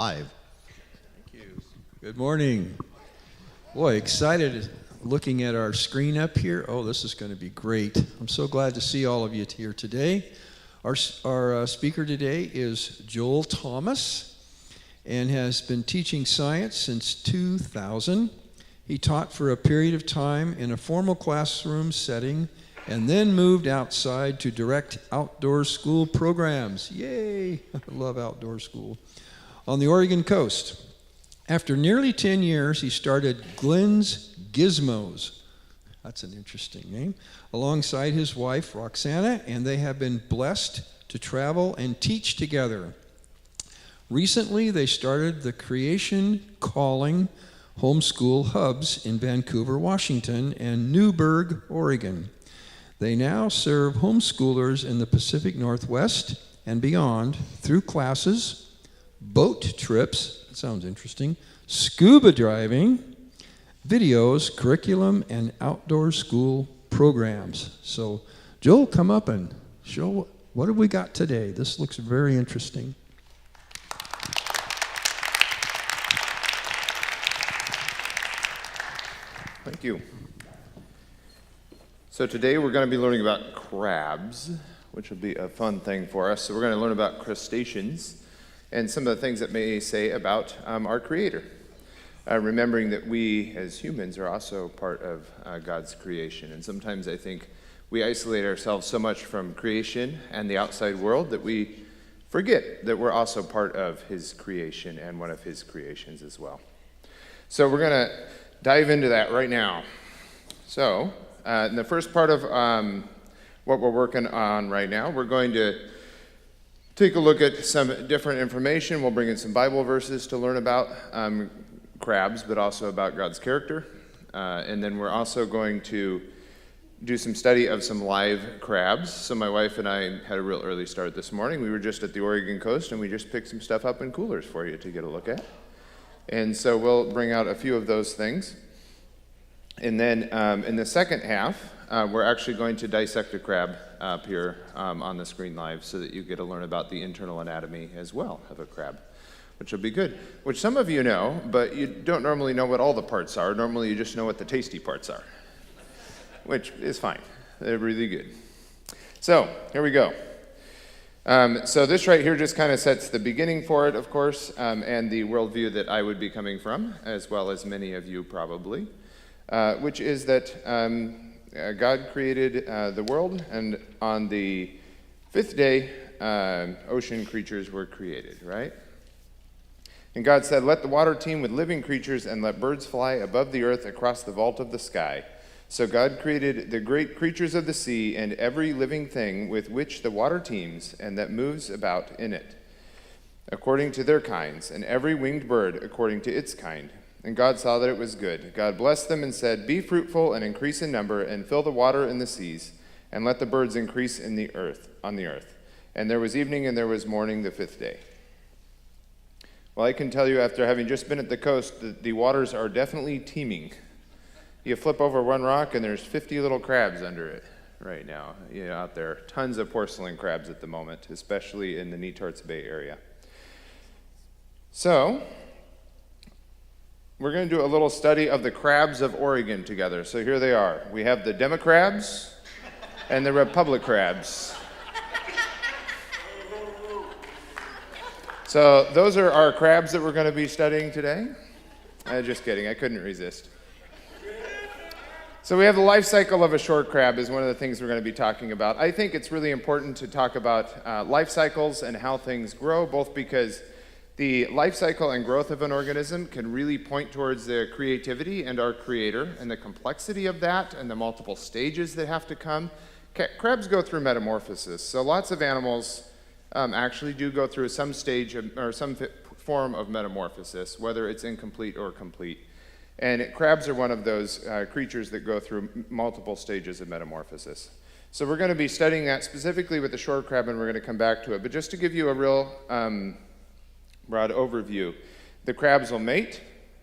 Thank you. Good morning. Boy, excited looking at our screen up here. Oh, this is going to be great. I'm so glad to see all of you here today. Our speaker today is Joel Thomas and has been teaching science since 2000. He taught for a period of time in a formal classroom setting and then moved outside to direct outdoor school programs. Yay! I love outdoor school. On the Oregon coast. After nearly 10 years, he started Glen's Gizmos. That's an interesting name. Alongside his wife, Roxanna, and they have been blessed to travel and teach together. Recently, they started the Creation Calling Homeschool Hubs in Vancouver, Washington, and Newberg, Oregon. They now serve homeschoolers in the Pacific Northwest and beyond through classes, boat trips, that sounds interesting, scuba driving, videos, curriculum, and outdoor school programs. So, Joel, come up and show what have we got today. This looks very interesting. Thank you. So today we're going to be learning about crabs, which will be a fun thing for us. So we're going to learn about crustaceans and some of the things that may say about our Creator. Remembering that we as humans are also part of God's creation. And sometimes I think we isolate ourselves so much from creation and the outside world that we forget that we're also part of His creation and one of His creations as well. So we're going to dive into that right now. So in the first part of what we're working on right now, we're going to take a look at some different information. We'll bring in some Bible verses to learn about crabs, but also about God's character. And then we're also going to do some study of some live crabs. So my wife and I had a real early start this morning. We were just at the Oregon coast, and we just picked some stuff up in coolers for you to get a look at. And so we'll bring out a few of those things. And then in the second half, we're actually going to dissect a crab up here on the screen live so that you get to learn about the internal anatomy as well of a crab, which will be good. Which some of you know, but you don't normally know what all the parts are. Normally you just know what the tasty parts are, which is fine. They're really good. So here we go. So this right here just kind of sets the beginning for it, of course, and the worldview that I would be coming from, as well as many of you probably, which is that God created the world, and on the fifth day, ocean creatures were created, right? And God said, "Let the water teem with living creatures, and let birds fly above the earth across the vault of the sky." So God created the great creatures of the sea and every living thing with which the water teems and that moves about in it, according to their kinds, and every winged bird according to its kind. And God saw that it was good. God blessed them and said, "Be fruitful and increase in number, and fill the water in the seas, and let the birds increase in the earth, on the earth." And there was evening and there was morning the fifth day. Well, I can tell you, after having just been at the coast, that the waters are definitely teeming. You flip over one rock and there's 50 little crabs under it right now. Out there, tons of porcelain crabs at the moment, especially in the Netarts Bay area. So we're going to do a little study of the crabs of Oregon together. So here they are. We have the Democrats and the Republic crabs. So those are our crabs that we're going to be studying today. Just kidding, I couldn't resist. So we have the life cycle of a shore crab is one of the things we're going to be talking about. I think it's really important to talk about life cycles and how things grow, both because the life cycle and growth of an organism can really point towards the creativity and our creator and the complexity of that and the multiple stages that have to come. Crabs go through metamorphosis, so lots of animals actually do go through some stage or some form of metamorphosis, whether it's incomplete or complete. And crabs are one of those creatures that go through multiple stages of metamorphosis. So we're going to be studying that specifically with the shore crab, and we're going to come back to it. But just to give you a real broad overview, the crabs will mate,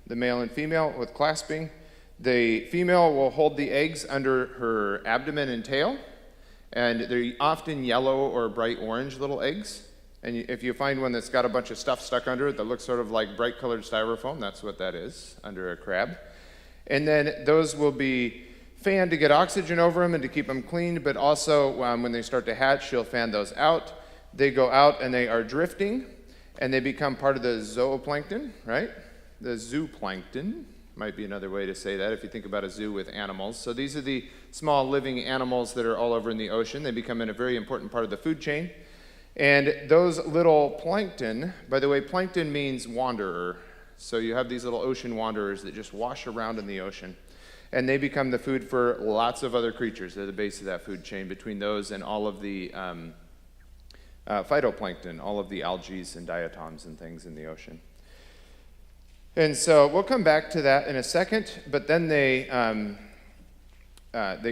the male and female, with clasping. The female will hold the eggs under her abdomen and tail, and they're often yellow or bright orange little eggs. And if you find one that's got a bunch of stuff stuck under it that looks sort of like bright colored styrofoam, that's what that is under a crab. And then those will be fanned to get oxygen over them and to keep them clean, but also when they start to hatch, you'll fan those out. They go out and they are drifting, and they become part of the zooplankton, right? The zooplankton might be another way to say that if you think about a zoo with animals. So these are the small living animals that are all over in the ocean. They become a very important part of the food chain. And those little plankton, by the way, plankton means wanderer. So you have these little ocean wanderers that just wash around in the ocean. And they become the food for lots of other creatures. They're the base of that food chain between those and all of the phytoplankton, all of the algae and diatoms and things in the ocean. And so we'll come back to that in a second, but then they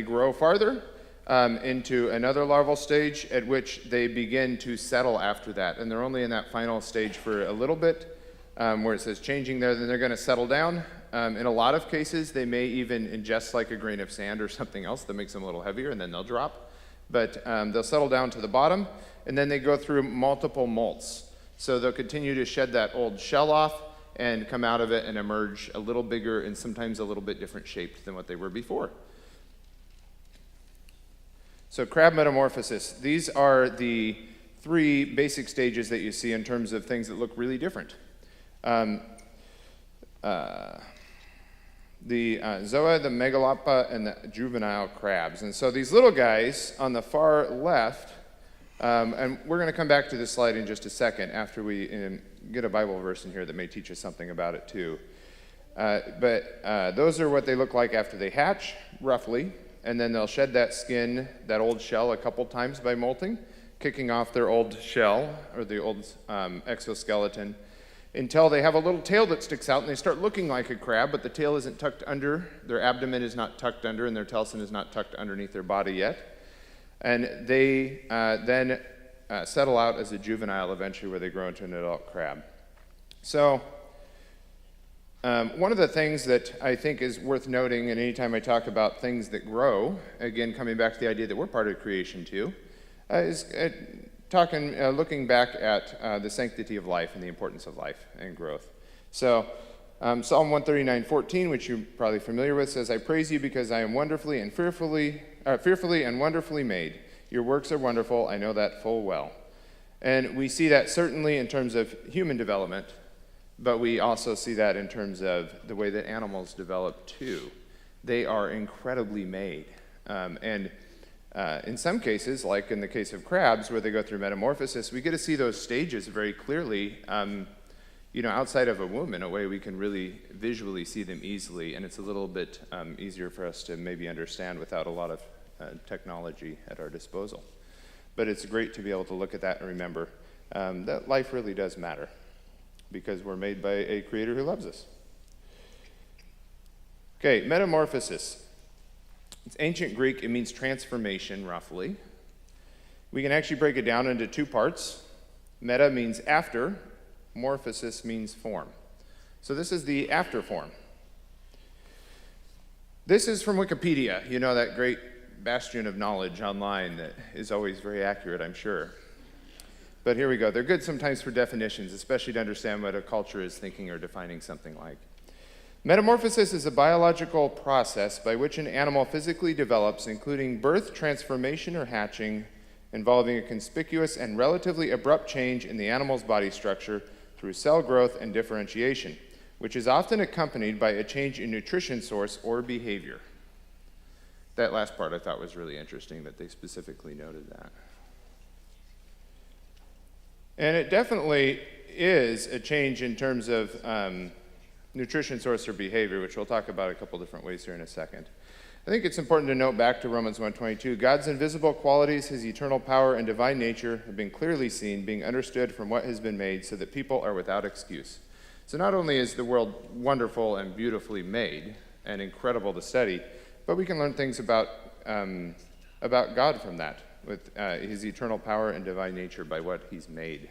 grow farther into another larval stage at which they begin to settle after that. And they're only in that final stage for a little bit, where it says changing there, then they're going to settle down. In a lot of cases, they may even ingest like a grain of sand or something else that makes them a little heavier, and then they'll drop. But they'll settle down to the bottom, and then they go through multiple molts. So they'll continue to shed that old shell off and come out of it and emerge a little bigger and sometimes a little bit different shaped than what they were before. So crab metamorphosis. These are the three basic stages that you see in terms of things that look really different. The zoa, the megalopa, and the juvenile crabs. And so these little guys on the far left, and we're going to come back to this slide in just a second after we get a Bible verse in here that may teach us something about it too. But those are what they look like after they hatch, roughly. And then they'll shed that skin, that old shell, a couple times by molting, kicking off their old shell, or the old exoskeleton, until they have a little tail that sticks out and they start looking like a crab, but the tail isn't tucked under, their abdomen is not tucked under, and their telson is not tucked underneath their body yet. And they then settle out as a juvenile eventually, where they grow into an adult crab. So one of the things that I think is worth noting, and anytime I talk about things that grow, again, coming back to the idea that we're part of creation too, is looking back at the sanctity of life and the importance of life and growth. So Psalm 139:14, which you're probably familiar with, says, "I praise you because I am fearfully and wonderfully made. Your works are wonderful, I know that full well." And we see that certainly in terms of human development, but we also see that in terms of the way that animals develop too. They are incredibly made. In some cases, like in the case of crabs, where they go through metamorphosis, we get to see those stages very clearly, outside of a womb in a way we can really visually see them easily, and it's a little bit easier for us to maybe understand without a lot of technology at our disposal. But it's great to be able to look at that and remember that life really does matter, because we're made by a creator who loves us. Okay, metamorphosis. It's ancient Greek. It means transformation, roughly. We can actually break it down into two parts. Meta means after. Morphosis means form. So this is the after form. This is from Wikipedia, that great bastion of knowledge online that is always very accurate, I'm sure. But here we go. They're good sometimes for definitions, especially to understand what a culture is thinking or defining something like. Metamorphosis is a biological process by which an animal physically develops, including birth, transformation, or hatching, involving a conspicuous and relatively abrupt change in the animal's body structure through cell growth and differentiation, which is often accompanied by a change in nutrition source or behavior. That last part I thought was really interesting, that they specifically noted that. And it definitely is a change in terms of nutrition source or behavior, which we'll talk about a couple different ways here in a second. I think it's important to note back to Romans 1:22, God's invisible qualities, his eternal power and divine nature have been clearly seen, being understood from what has been made, so that people are without excuse. So not only is the world wonderful and beautifully made and incredible to study, but we can learn things about God from that, with his eternal power and divine nature by what he's made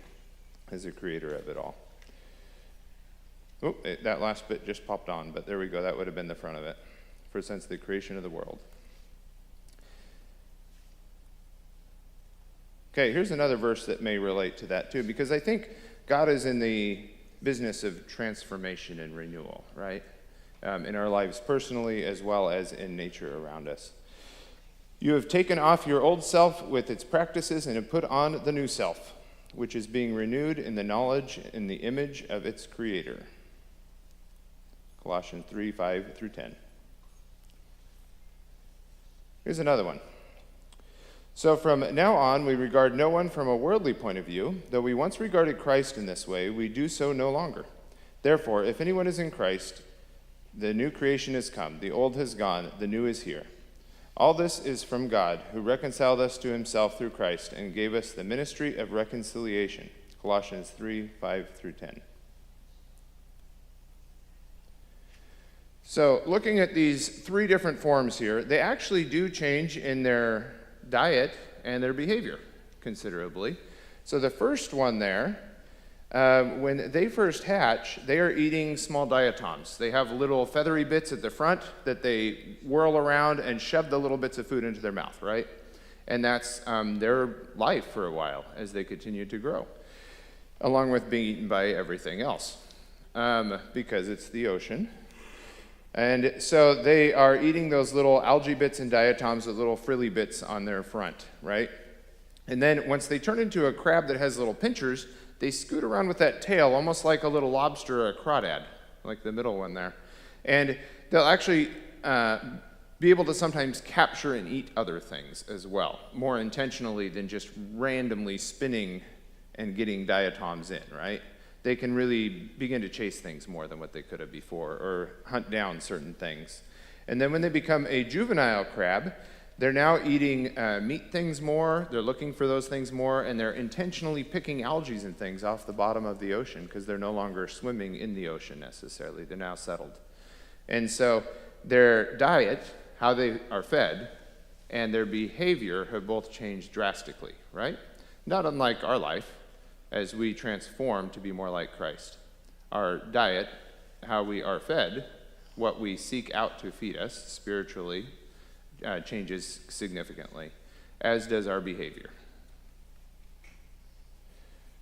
as a creator of it all. That last bit just popped on, but there we go. That would have been the front of it. For since the creation of the world. Okay, here's another verse that may relate to that too, because I think God is in the business of transformation and renewal, right? In our lives personally as well as in nature around us. You have taken off your old self with its practices and have put on the new self, which is being renewed in the knowledge in the image of its creator. Colossians 3:5-10. Here's another one. So from now on, we regard no one from a worldly point of view. Though we once regarded Christ in this way, we do so no longer. Therefore, if anyone is in Christ, the new creation has come, the old has gone, the new is here. All this is from God, who reconciled us to himself through Christ and gave us the ministry of reconciliation. Colossians 3:5-10. So looking at these three different forms here, they actually do change in their diet and their behavior considerably. So the first one there, when they first hatch, they are eating small diatoms. They have little feathery bits at the front that they whirl around and shove the little bits of food into their mouth, right? And that's their life for a while as they continue to grow, along with being eaten by everything else, because it's the ocean. And so they are eating those little algae bits and diatoms with little frilly bits on their front, right? And then once they turn into a crab that has little pinchers, they scoot around with that tail almost like a little lobster or a crawdad, like the middle one there. And they'll actually be able to sometimes capture and eat other things as well, more intentionally than just randomly spinning and getting diatoms in, right? They can really begin to chase things more than what they could have before, or hunt down certain things. And then when they become a juvenile crab, they're now eating meat things more, they're looking for those things more, and they're intentionally picking algae and things off the bottom of the ocean because they're no longer swimming in the ocean necessarily. They're now settled. And so their diet, how they are fed, and their behavior have both changed drastically, right? Not unlike our life, as we transform to be more like Christ. Our diet, how we are fed, what we seek out to feed us spiritually, changes significantly, as does our behavior.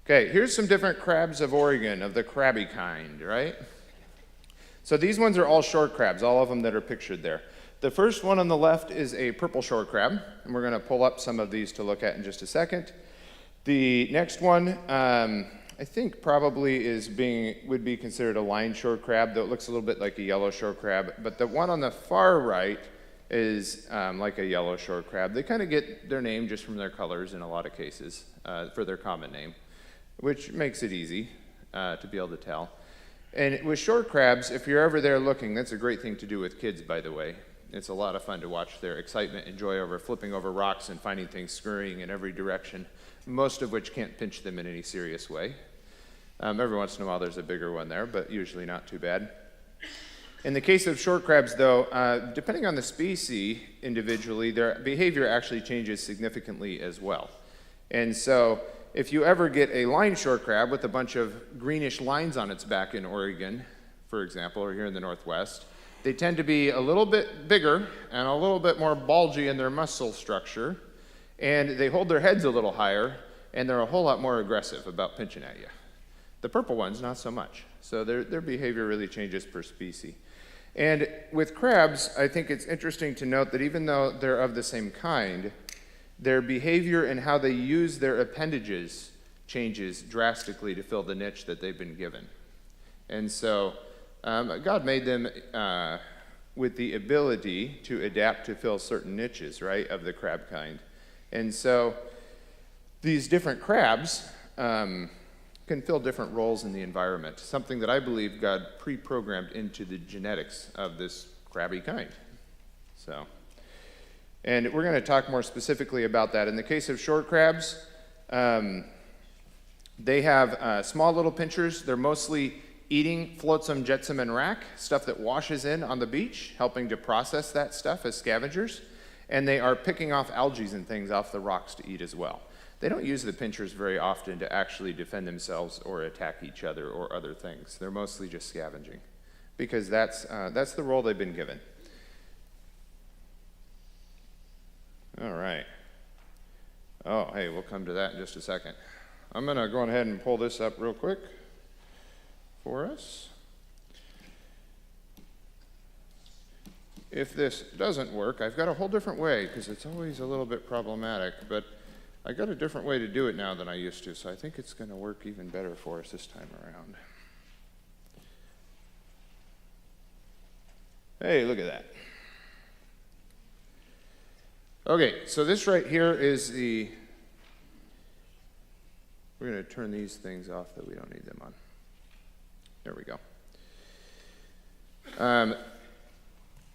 Okay, here's some different crabs of Oregon, of the crabby kind, right? So these ones are all shore crabs, all of them that are pictured there. The first one on the left is a purple shore crab, and we're going to pull up some of these to look at in just a second. The next one, I think probably would be considered a line shore crab, though it looks a little bit like a yellow shore crab. But the one on the far right is like a yellow shore crab. They kind of get their name just from their colors in a lot of cases for their common name, which makes it easy to be able to tell. And with shore crabs, if you're ever there looking, that's a great thing to do with kids, by the way. It's a lot of fun to watch their excitement and joy over flipping over rocks and finding things scurrying in every direction, most of which can't pinch them in any serious way. Every once in a while there's a bigger one there, but usually not too bad. In the case of shore crabs, though, depending on the species individually, their behavior actually changes significantly as well. And so if you ever get a line shore crab with a bunch of greenish lines on its back in Oregon, for example, or here in the Northwest, they tend to be a little bit bigger and a little bit more bulgy in their muscle structure, and they hold their heads a little higher, and they're a whole lot more aggressive about pinching at you. The purple ones, not so much. So their behavior really changes per species. And with crabs, I think it's interesting to note that even though they're of the same kind, their behavior and how they use their appendages changes drastically to fill the niche that they've been given. And so God made them with the ability to adapt to fill certain niches, right, of the crab kind. And so these different crabs can fill different roles in the environment, something that I believe God pre-programmed into the genetics of this crabby kind. So, and we're going to talk more specifically about that. In the case of shore crabs, they have small little pinchers. They're mostly eating flotsam, jetsam, and rack, stuff that washes in on the beach, helping to process that stuff as scavengers. And they are picking off algae and things off the rocks to eat as well. They don't use the pinchers very often to actually defend themselves or attack each other or other things. They're mostly just scavenging because that's the role they've been given. All right. Oh, hey, we'll come to that in just a second. I'm going to go ahead and pull this up real quick for us. If this doesn't work, I've got a whole different way, because it's always a little bit problematic, but I got a different way to do it now than I used to, so I think it's going to work even better for us this time around. Hey, look at that. Okay, so this right here is the, we're going to turn these things off that we don't need them on. There we go.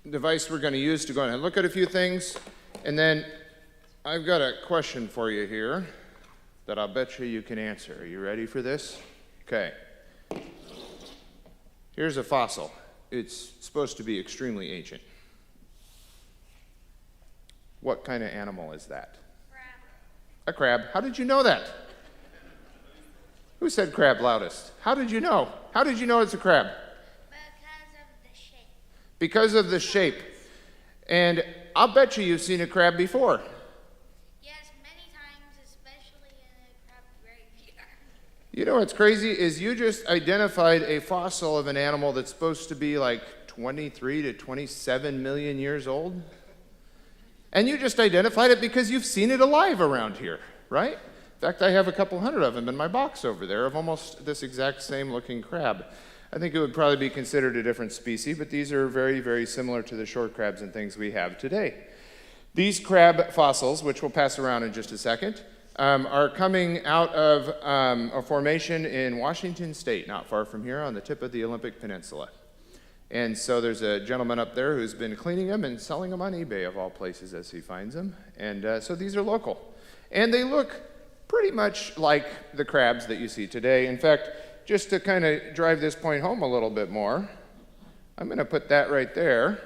Device we're going to use to go ahead and look at a few things, and then I've got a question for you here that I'll bet you can answer. Are you ready for this? Okay. Here's a fossil. It's supposed to be extremely ancient. What kind of animal is that? Crab. A crab. How did you know that? Who said crab loudest? How did you know? How did you know it's a crab? Because of the shape. Because of the shape. And I'll bet you've seen a crab before. Yes, many times, especially in a crab graveyard. You know what's crazy is you just identified a fossil of an animal that's supposed to be like 23 to 27 million years old. And you just identified it because you've seen it alive around here, right? In fact, I have a couple hundred of them in my box over there of almost this exact same looking crab. I think it would probably be considered a different species, but these are very, very similar to the shore crabs and things we have today. These crab fossils, which we'll pass around in just a second, are coming out of a formation in Washington State, not far from here on the tip of the Olympic Peninsula. And so there's a gentleman up there who's been cleaning them and selling them on eBay, of all places, as he finds them. And so these are local. And they look pretty much like the crabs that you see today. In fact, just to kind of drive this point home a little bit more, I'm going to put that right there.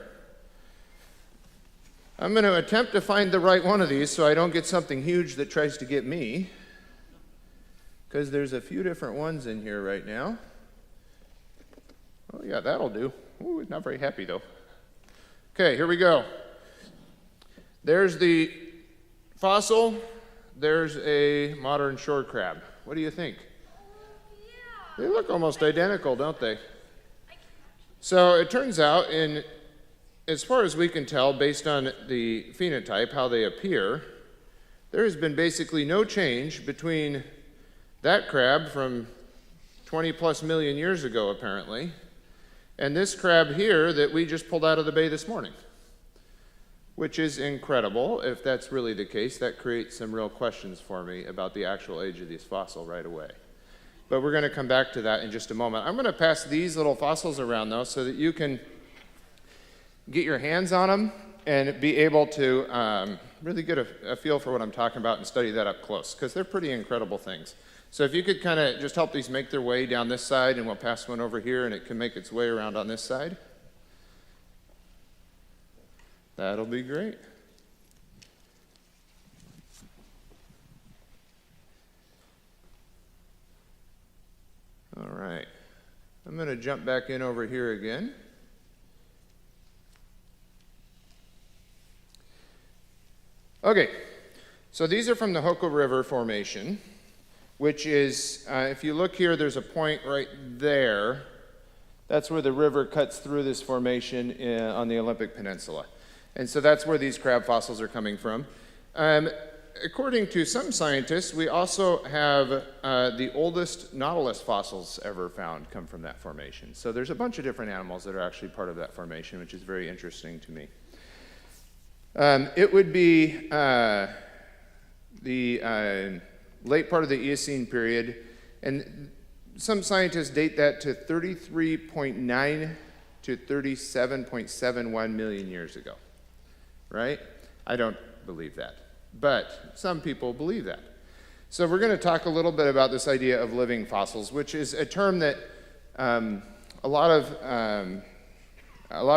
I'm going to attempt to find the right one of these so I don't get something huge that tries to get me, because there's a few different ones in here right now. Oh yeah, that'll do. Ooh, not very happy though. Okay, here we go. There's the fossil. There's a modern shore crab. What do you think? Yeah. They look almost identical, don't they? So it turns out, as far as we can tell, based on the phenotype, how they appear, there has been basically no change between that crab from 20 plus million years ago, apparently, and this crab here that we just pulled out of the bay this morning, which is incredible. If that's really the case, that creates some real questions for me about the actual age of this fossil right away. But we're going to come back to that in just a moment. I'm going to pass these little fossils around, though, so that you can get your hands on them and be able to really get a feel for what I'm talking about and study that up close, because they're pretty incredible things. So if you could kind of just help these make their way down this side, and we'll pass one over here, and it can make its way around on this side. That'll be great. All right. I'm going to jump back in over here again. Okay, so these are from the Hoko River Formation, which is, if you look here, there's a point right there. That's where the river cuts through this formation on the Olympic Peninsula. And so that's where these crab fossils are coming from. According to some scientists, we also have the oldest nautilus fossils ever found come from that formation. So there's a bunch of different animals that are actually part of that formation, which is very interesting to me. It would be the late part of the Eocene period, and some scientists date that to 33.9 to 37.71 million years ago, right? I don't believe that, but some people believe that. So we're going to talk a little bit about this idea of living fossils, which is a term that a lot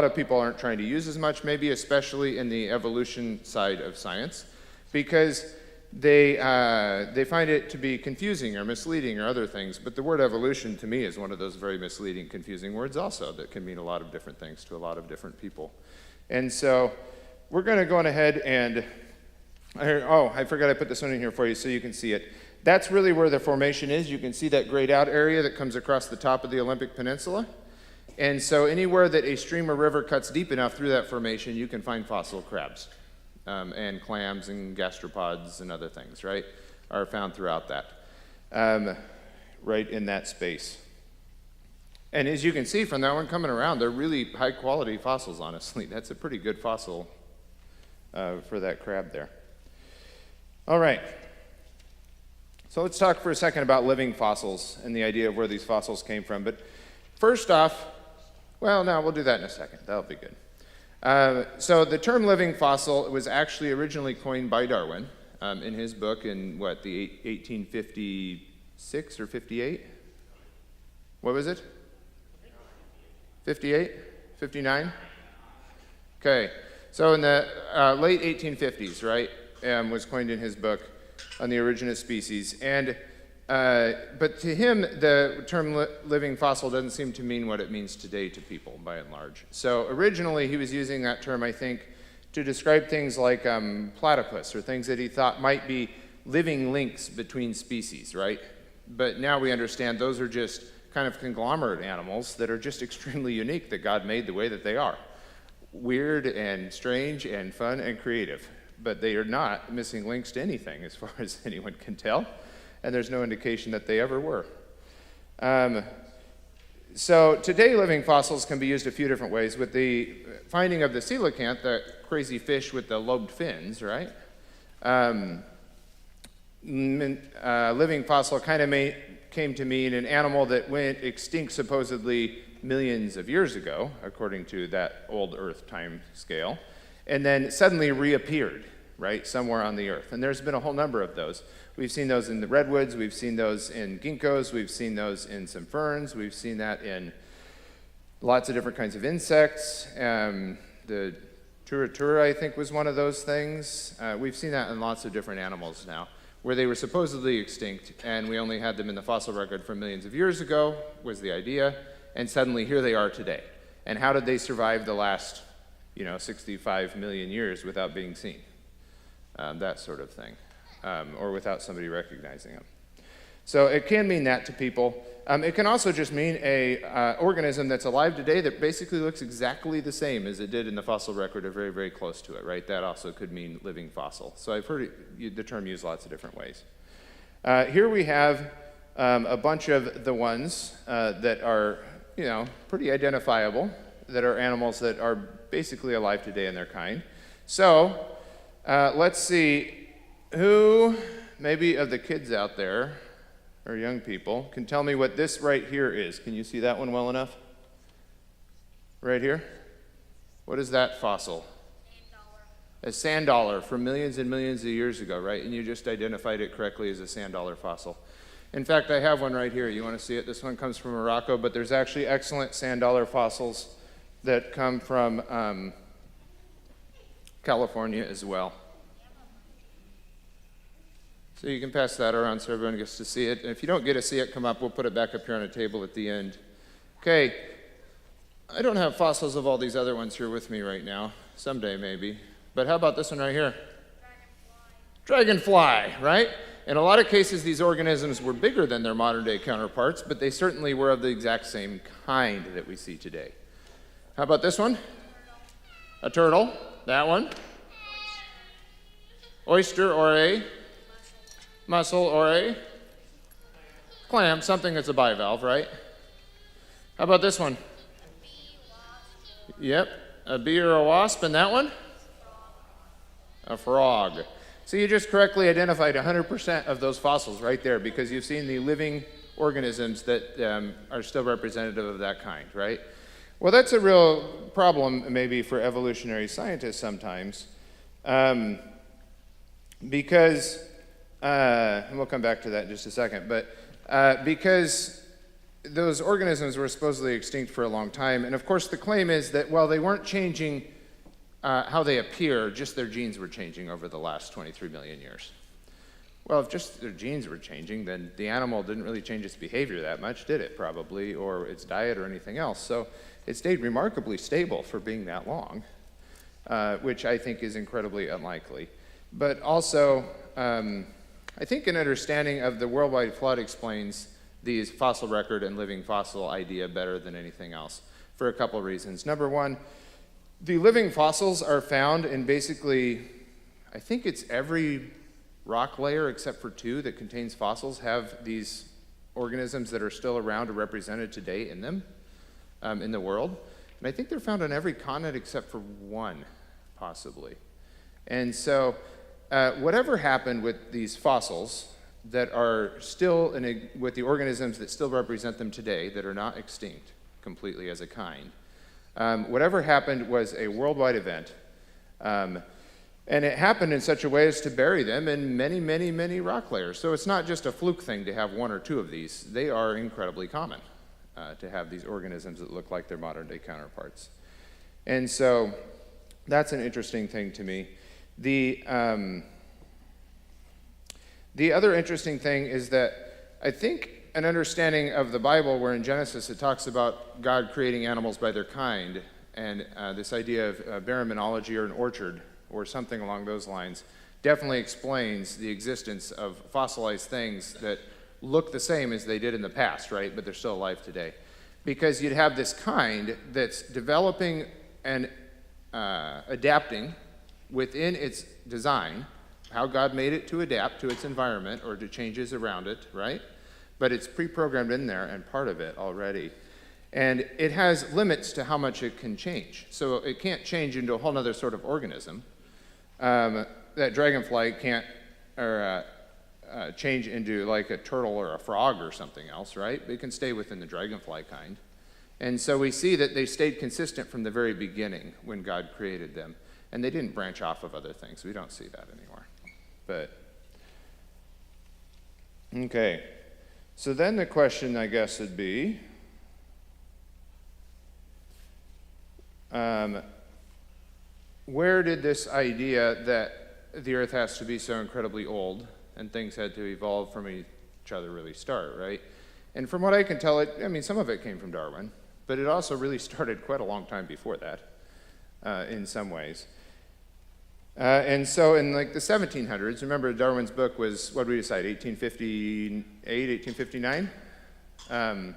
of people aren't trying to use as much, maybe especially in the evolution side of science, because they find it to be confusing or misleading or other things. But the word evolution to me is one of those very misleading, confusing words also that can mean a lot of different things to a lot of different people. And so we're going to go on ahead and I forgot I put this one in here for you so you can see it. That's really where the formation is. You can see that grayed out area that comes across the top of the Olympic Peninsula. And so anywhere that a stream or river cuts deep enough through that formation, you can find fossil crabs. And clams and gastropods and other things, right, are found throughout that, right in that space. And as you can see from that one coming around, they're really high quality fossils, honestly. That's a pretty good fossil for that crab there. All right. So let's talk for a second about living fossils and the idea of where these fossils came from. But first off, well, no, we'll do that in a second. That'll be good. So the term living fossil was actually originally coined by Darwin in his book in, the 1856 or 58? What was it? 58? 59? Okay. So in the late 1850s, right, was coined in his book on the origin of species. And but to him, the term living fossil doesn't seem to mean what it means today to people, by and large. So originally, he was using that term, I think, to describe things like platypus, or things that he thought might be living links between species, right? But now we understand those are just kind of conglomerate animals that are just extremely unique, that God made the way that they are. Weird and strange and fun and creative. But they are not missing links to anything, as far as anyone can tell. And there's no indication that they ever were. So today, living fossils can be used a few different ways. With the finding of the coelacanth, that crazy fish with the lobed fins, right? Living fossil kind of came to mean an animal that went extinct supposedly millions of years ago, according to that old Earth time scale, and then suddenly reappeared, right, somewhere on the Earth. And there's been a whole number of those. We've seen those in the redwoods, we've seen those in ginkgos, we've seen those in some ferns, we've seen that in lots of different kinds of insects. The turatura, I think, was one of those things. We've seen that in lots of different animals now, where they were supposedly extinct, and we only had them in the fossil record from millions of years ago, was the idea, and suddenly here they are today. And how did they survive the last, 65 million years without being seen? That sort of thing. Or without somebody recognizing them. So it can mean that to people. It can also just mean a organism that's alive today that basically looks exactly the same as it did in the fossil record, or very, very close to it, right? That also could mean living fossil. So I've heard the term used lots of different ways. Here we have a bunch of the ones that are, pretty identifiable, that are animals that are basically alive today in their kind. So let's see. Who, maybe of the kids out there, or young people, can tell me what this right here is? Can you see that one well enough? Right here? What is that fossil? Sand dollar. A sand dollar from millions and millions of years ago, right? And you just identified it correctly as a sand dollar fossil. In fact, I have one right here. You want to see it? This one comes from Morocco, but there's actually excellent sand dollar fossils that come from California as well. So you can pass that around so everyone gets to see it. And if you don't get to see it come up, we'll put it back up here on a table at the end. Okay, I don't have fossils of all these other ones here with me right now. Someday maybe. But how about this one right here? Dragonfly, right? In a lot of cases, these organisms were bigger than their modern day counterparts, but they certainly were of the exact same kind that we see today. How about this one? A turtle. That one? Oyster or a mussel or a clam, something that's a bivalve, right? How about this one? Yep, a bee or a wasp, and that one? A frog. So you just correctly identified 100% of those fossils right there, because you've seen the living organisms that are still representative of that kind, right? Well, that's a real problem maybe for evolutionary scientists sometimes, because and we'll come back to that in just a second, but because those organisms were supposedly extinct for a long time, and of course the claim is that, well, they weren't changing how they appear, just their genes were changing over the last 23 million years. Well, if just their genes were changing, then the animal didn't really change its behavior that much, did it, probably, or its diet or anything else. So it stayed remarkably stable for being that long, which I think is incredibly unlikely. but also I think an understanding of the worldwide flood explains the fossil record and living fossil idea better than anything else for a couple of reasons. Number one, the living fossils are found in basically, I think it's every rock layer except for two that contains fossils have these organisms that are still around or represented today in them, in the world. And I think they're found on every continent except for one, possibly. And so whatever happened with these fossils that are still, with the organisms that still represent them today, that are not extinct completely as a kind, whatever happened was a worldwide event. And it happened in such a way as to bury them in many, many, many rock layers. So it's not just a fluke thing to have one or two of these. They are incredibly common to have these organisms that look like their modern day counterparts. And so that's an interesting thing to me. The other interesting thing is that I think an understanding of the Bible, where in Genesis it talks about God creating animals by their kind, and this idea of barrowmonology or an orchard or something along those lines, definitely explains the existence of fossilized things that look the same as they did in the past, right? But they're still alive today. Because you'd have this kind that's developing and adapting within its design, how God made it to adapt to its environment or to changes around it, right? But it's pre-programmed in there and part of it already. And it has limits to how much it can change. So it can't change into a whole other sort of organism. That dragonfly can't change into like a turtle or a frog or something else, right? They can stay within the dragonfly kind. And so we see that they stayed consistent from the very beginning when God created them. And they didn't branch off of other things. We don't see that anymore. But, okay. So then the question, I guess, would be, where did this idea that the earth has to be so incredibly old and things had to evolve from each other really start, right? And from what I can tell, some of it came from Darwin, but it also really started quite a long time before that, in some ways. And so in like the 1700s, remember Darwin's book was, what did we decide, 1858, 1859?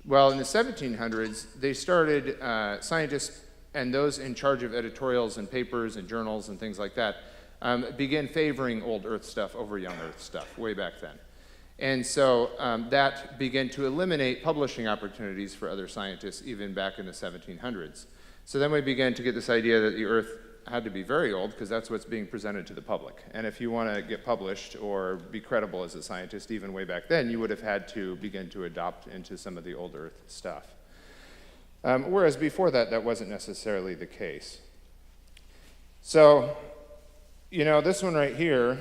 Well, in the 1700s, they started, scientists and those in charge of editorials and papers and journals and things like that, began favoring old Earth stuff over young Earth stuff way back then. And so that began to eliminate publishing opportunities for other scientists even back in the 1700s. So then we began to get this idea that the Earth had to be very old because that's what's being presented to the public. And if you want to get published or be credible as a scientist even way back then, you would have had to begin to adopt into some of the old Earth stuff. Whereas before that, that wasn't necessarily the case. So, this one right here,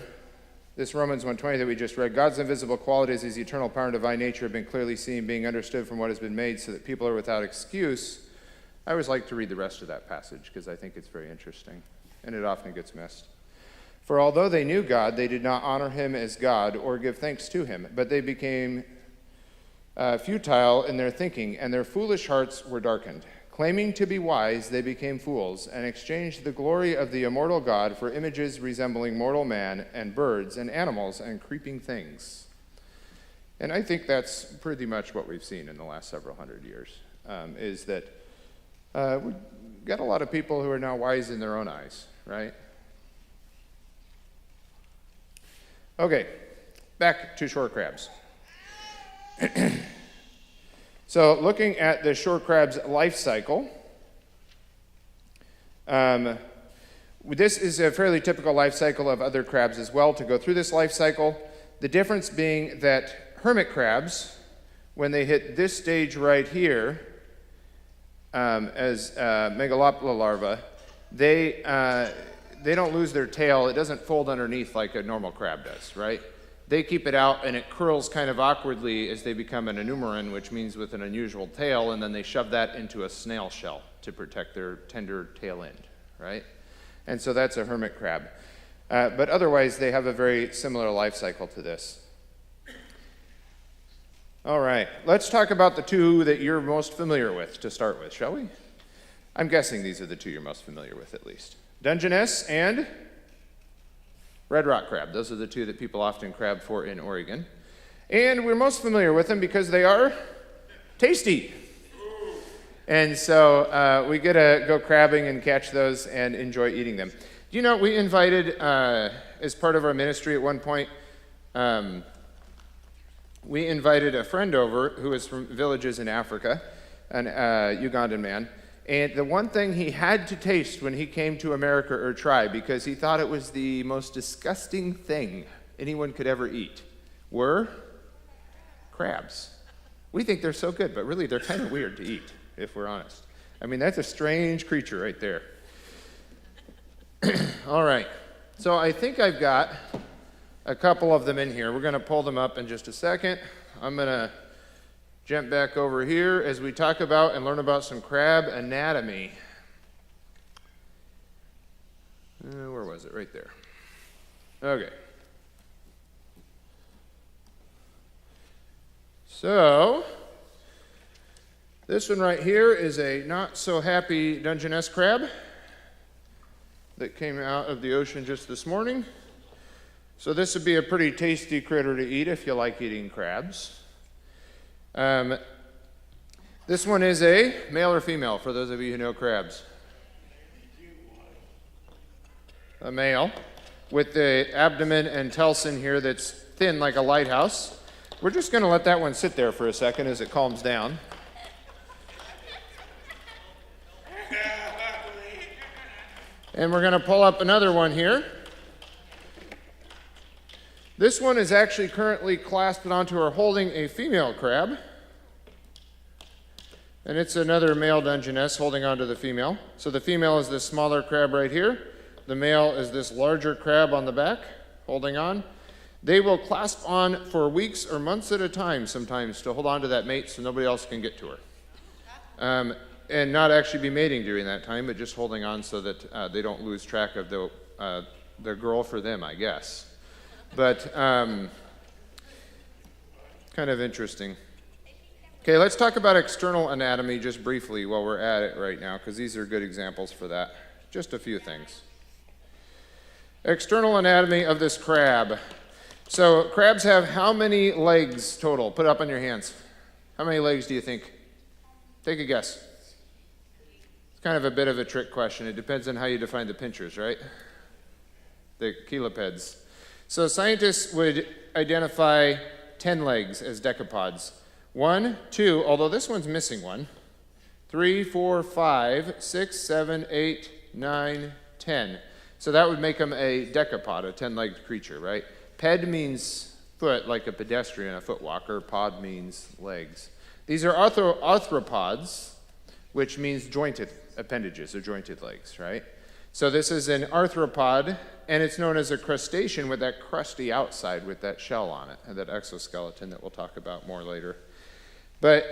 this Romans 1:20 that we just read, God's invisible qualities, his eternal power and divine nature have been clearly seen, being understood from what has been made, so that people are without excuse. I always like to read the rest of that passage because I think it's very interesting, and it often gets missed. For although they knew God, they did not honor him as God or give thanks to him, but they became futile in their thinking, and their foolish hearts were darkened. Claiming to be wise, they became fools, and exchanged the glory of the immortal God for images resembling mortal man and birds and animals and creeping things. And I think that's pretty much what we've seen in the last several hundred years, is that we've got a lot of people who are now wise in their own eyes, right? Okay, back to shore crabs. So looking at the shore crab's life cycle, this is a fairly typical life cycle of other crabs as well to go through this life cycle. The difference being that hermit crabs, when they hit this stage right here, as megalopula larvae, they don't lose their tail. It doesn't fold underneath like a normal crab does, right? They keep it out, and it curls kind of awkwardly as they become an anumeran, which means with an unusual tail, and then they shove that into a snail shell to protect their tender tail end, right? And so that's a hermit crab. But otherwise, they have a very similar life cycle to this. All right, let's talk about the two that you're most familiar with to start with, shall we? I'm guessing these are the two you're most familiar with, at least. Dungeness and red rock crab. Those are the two that people often crab for in Oregon. And we're most familiar with them because they are tasty. And so we get to go crabbing and catch those and enjoy eating them. You know, we invited, as part of our ministry at one point, we invited a friend over who is from villages in Africa, an Ugandan man. And the one thing he had to taste when he came to America or try, because he thought it was the most disgusting thing anyone could ever eat, were crabs. We think they're so good, but really they're kind of weird to eat, if we're honest. I mean, that's a strange creature right there. All right, so I think I've got a couple of them in here. We're going to pull them up in just a second. I'm going to jump back over here as we talk about and learn about some crab anatomy. Where was it? Right there. Okay. So, this one right here is a not so happy Dungeness crab that came out of the ocean just this morning. So this would be a pretty tasty critter to eat if you like eating crabs. This one is a male or female, for those of you who know crabs? A male, with the abdomen and telson here that's thin like a lighthouse. We're just going to let that one sit there for a second as it calms down. And we're going to pull up another one here. This one is actually currently clasped onto or holding a female crab. And it's another male Dungeness holding onto the female. So the female is this smaller crab right here. The male is this larger crab on the back, holding on. They will clasp on for weeks or months at a time sometimes to hold on to that mate so nobody else can get to her. And not actually be mating during that time, but just holding on so that they don't lose track of the girl for them, I guess. But kind of interesting. Okay, let's talk about external anatomy just briefly while we're at it right now, because these are good examples for that. Just a few things. External anatomy of this crab. So crabs have how many legs total? Put it up on your hands. How many legs do you think? Take a guess. It's kind of a bit of a trick question. It depends on how you define the pinchers, right? The chelipeds. So scientists would identify 10 legs as decapods. 1, 2, although this one's missing one. 3, 4, 5, 6, 7, 8, 9, 10. So that would make them a decapod, a 10-legged creature, right? Ped means foot, like a pedestrian, a foot walker. Pod means legs. These are arthropods, which means jointed appendages or jointed legs, right? So this is an arthropod, and it's known as a crustacean with that crusty outside with that shell on it, and that exoskeleton that we'll talk about more later. But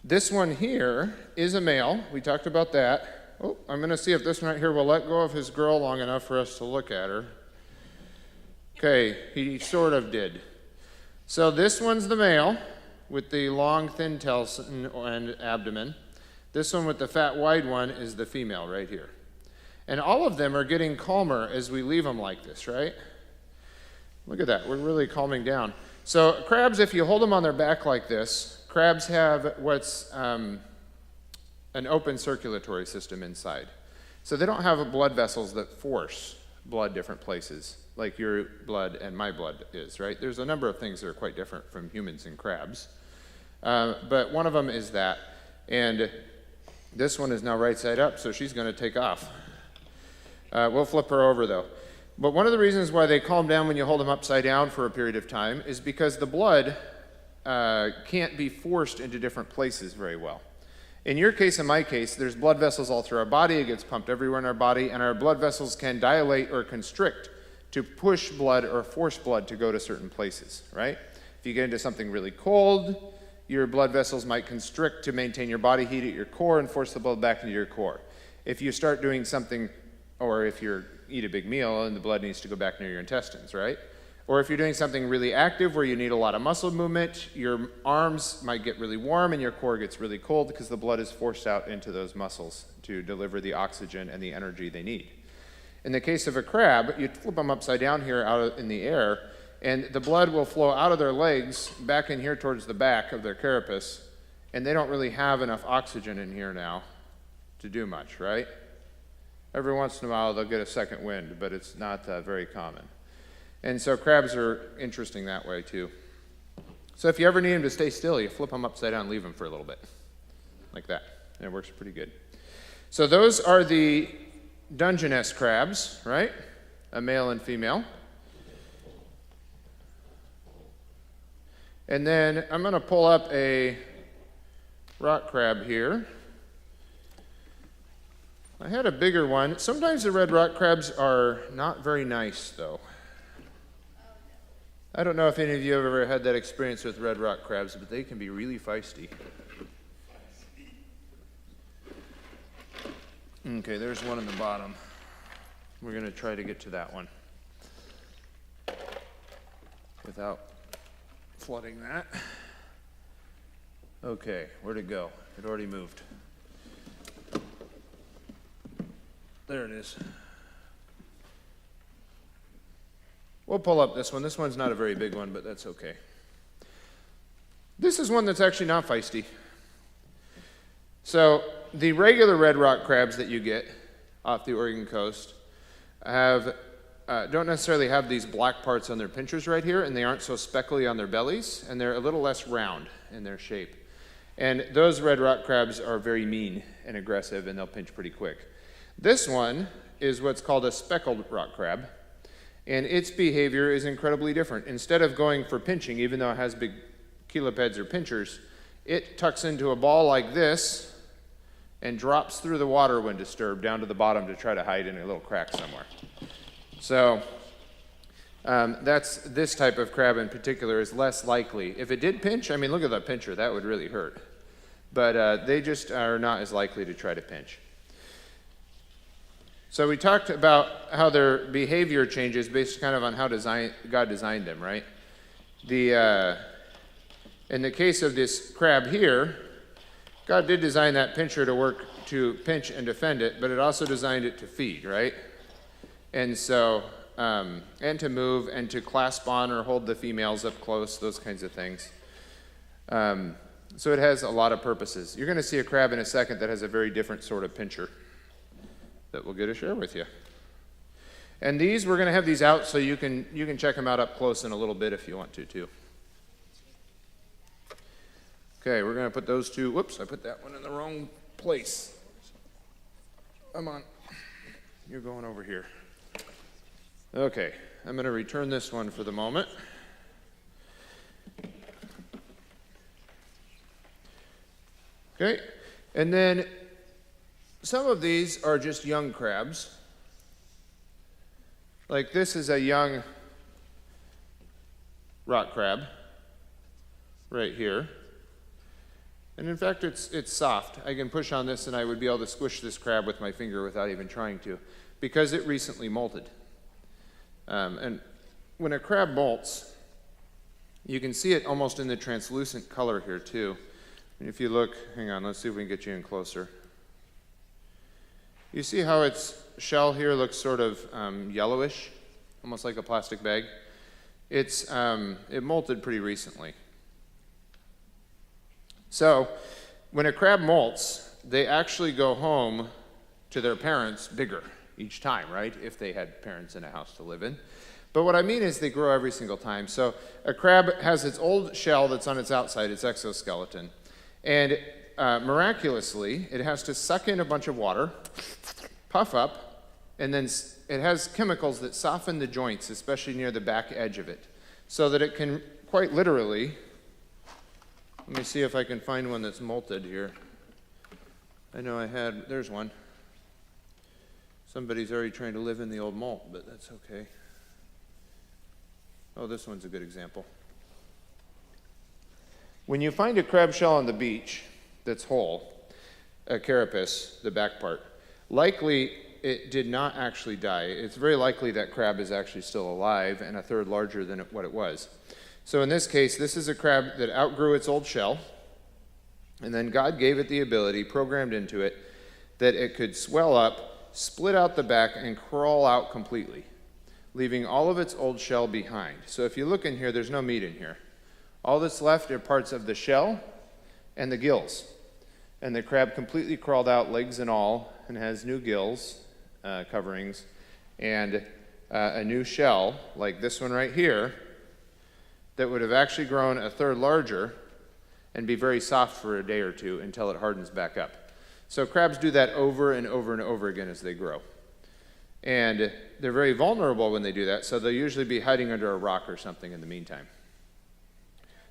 this one here is a male. We talked about that. Oh, I'm going to see if this one right here will let go of his girl long enough for us to look at her. Okay, he sort of did. So this one's the male with the long, thin telson and abdomen. This one with the fat, wide one is the female right here. And all of them are getting calmer as we leave them like this, right? Look at that. We're really calming down. So crabs, if you hold them on their back like this, crabs have what's an open circulatory system inside. So they don't have blood vessels that force blood different places, like your blood and my blood is, right? There's a number of things that are quite different from humans and crabs. But one of them is that. And this one is now right side up, so she's going to take off. We'll flip her over, though. But one of the reasons why they calm down when you hold them upside down for a period of time is because the blood can't be forced into different places very well. In your case and my case, there's blood vessels all through our body. It gets pumped everywhere in our body, and our blood vessels can dilate or constrict to push blood or force blood to go to certain places, right? If you get into something really cold, your blood vessels might constrict to maintain your body heat at your core and force the blood back into your core. If you start doing something, or if you eat a big meal and the blood needs to go back near your intestines, right? Or if you're doing something really active where you need a lot of muscle movement, your arms might get really warm and your core gets really cold because the blood is forced out into those muscles to deliver the oxygen and the energy they need. In the case of a crab, you flip them upside down here out in the air, and the blood will flow out of their legs back in here towards the back of their carapace, and they don't really have enough oxygen in here now to do much, right? Every once in a while they'll get a second wind, but it's not very common. And so crabs are interesting that way too. So if you ever need them to stay still, you flip them upside down and leave them for a little bit, like that, and it works pretty good. So those are the Dungeness crabs, right? A male and female. And then I'm going to pull up a rock crab here. I had a bigger one. Sometimes the red rock crabs are not very nice, though. I don't know if any of you have ever had that experience with red rock crabs, but they can be really feisty. Okay, there's one in the bottom. We're going to try to get to that one without flooding that. Okay, where'd it go? It already moved. There it is. We'll pull up this one. This one's not a very big one, but that's okay. This is one that's actually not feisty. So the regular red rock crabs that you get off the Oregon coast don't necessarily have these black parts on their pinchers right here, and they aren't so speckly on their bellies, and they're a little less round in their shape. And those red rock crabs are very mean and aggressive, and they'll pinch pretty quick. This one is what's called a speckled rock crab, and its behavior is incredibly different. Instead of going for pinching, even though it has big chelipeds or pinchers, it tucks into a ball like this and drops through the water when disturbed down to the bottom to try to hide in a little crack somewhere. So that's this type of crab in particular is less likely. If it did pinch, I mean, look at that pincher, that would really hurt. But they just are not as likely to try to pinch. So we talked about how their behavior changes based kind of on how God designed them, right? In the case of this crab here, God did design that pincher to work to pinch and defend it, but it also designed it to feed, right? And so, and to move and to clasp on or hold the females up close, those kinds of things. So it has a lot of purposes. You're going to see a crab in a second that has a very different sort of pincher that we'll get to share with you. And these, we're going to have these out so you can check them out up close in a little bit if you want to too. Okay, we're going to put those two, whoops, I put that one in the wrong place. Come on, you're going over here. Okay, I'm going to return this one for the moment. Okay, and then some of these are just young crabs. Like this is a young rock crab right here. And in fact, it's soft. I can push on this and I would be able to squish this crab with my finger without even trying to, because it recently molted. And when a crab molts, you can see it almost in the translucent color here too. And if you look, hang on, let's see if we can get you in closer. You see how its shell here looks sort of yellowish, almost like a plastic bag? It molted pretty recently. So when a crab molts, they actually go home to their parents bigger each time, right? If they had parents in a house to live in. But what I mean is they grow every single time. So a crab has its old shell that's on its outside, its exoskeleton. And miraculously, it has to suck in a bunch of water, puff up, and then it has chemicals that soften the joints, especially near the back edge of it, so that it can quite literally, let me see if I can find one that's molted here. I know there's one. Somebody's already trying to live in the old molt, but that's okay. Oh, this one's a good example. When you find a crab shell on the beach that's whole, a carapace, the back part, likely it did not actually die. It's very likely that crab is actually still alive and a third larger than what it was. So in this case, this is a crab that outgrew its old shell, and then God gave it the ability, programmed into it, that it could swell up, split out the back and crawl out completely, leaving all of its old shell behind. So if you look in here, there's no meat in here. All that's left are parts of the shell and the gills. And the crab completely crawled out, legs and all, and has new gills, coverings, and a new shell, like this one right here, that would have actually grown a third larger and be very soft for a day or two until it hardens back up. So crabs do that over and over and over again as they grow. And they're very vulnerable when they do that, so they'll usually be hiding under a rock or something in the meantime.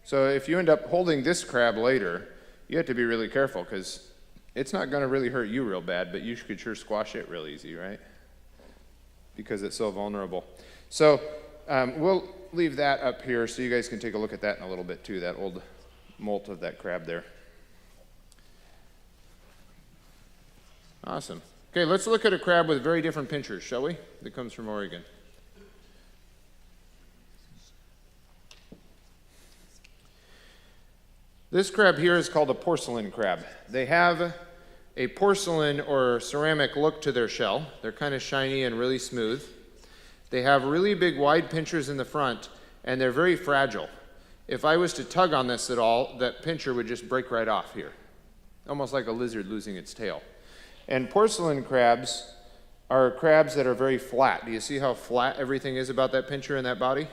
So if you end up holding this crab later, you have to be really careful because it's not going to really hurt you real bad, but you could sure squash it real easy, right? Because it's so vulnerable. So we'll leave that up here so you guys can take a look at that in a little bit too, that old molt of that crab there. Awesome. Okay, let's look at a crab with very different pinchers, shall we? That comes from Oregon. This crab here is called a porcelain crab. They have a porcelain or ceramic look to their shell. They're kind of shiny and really smooth. They have really big wide pinchers in the front, and they're very fragile. If I was to tug on this at all, that pincher would just break right off here, almost like a lizard losing its tail. And porcelain crabs are crabs that are very flat. Do you see how flat everything is about that pincher and that body?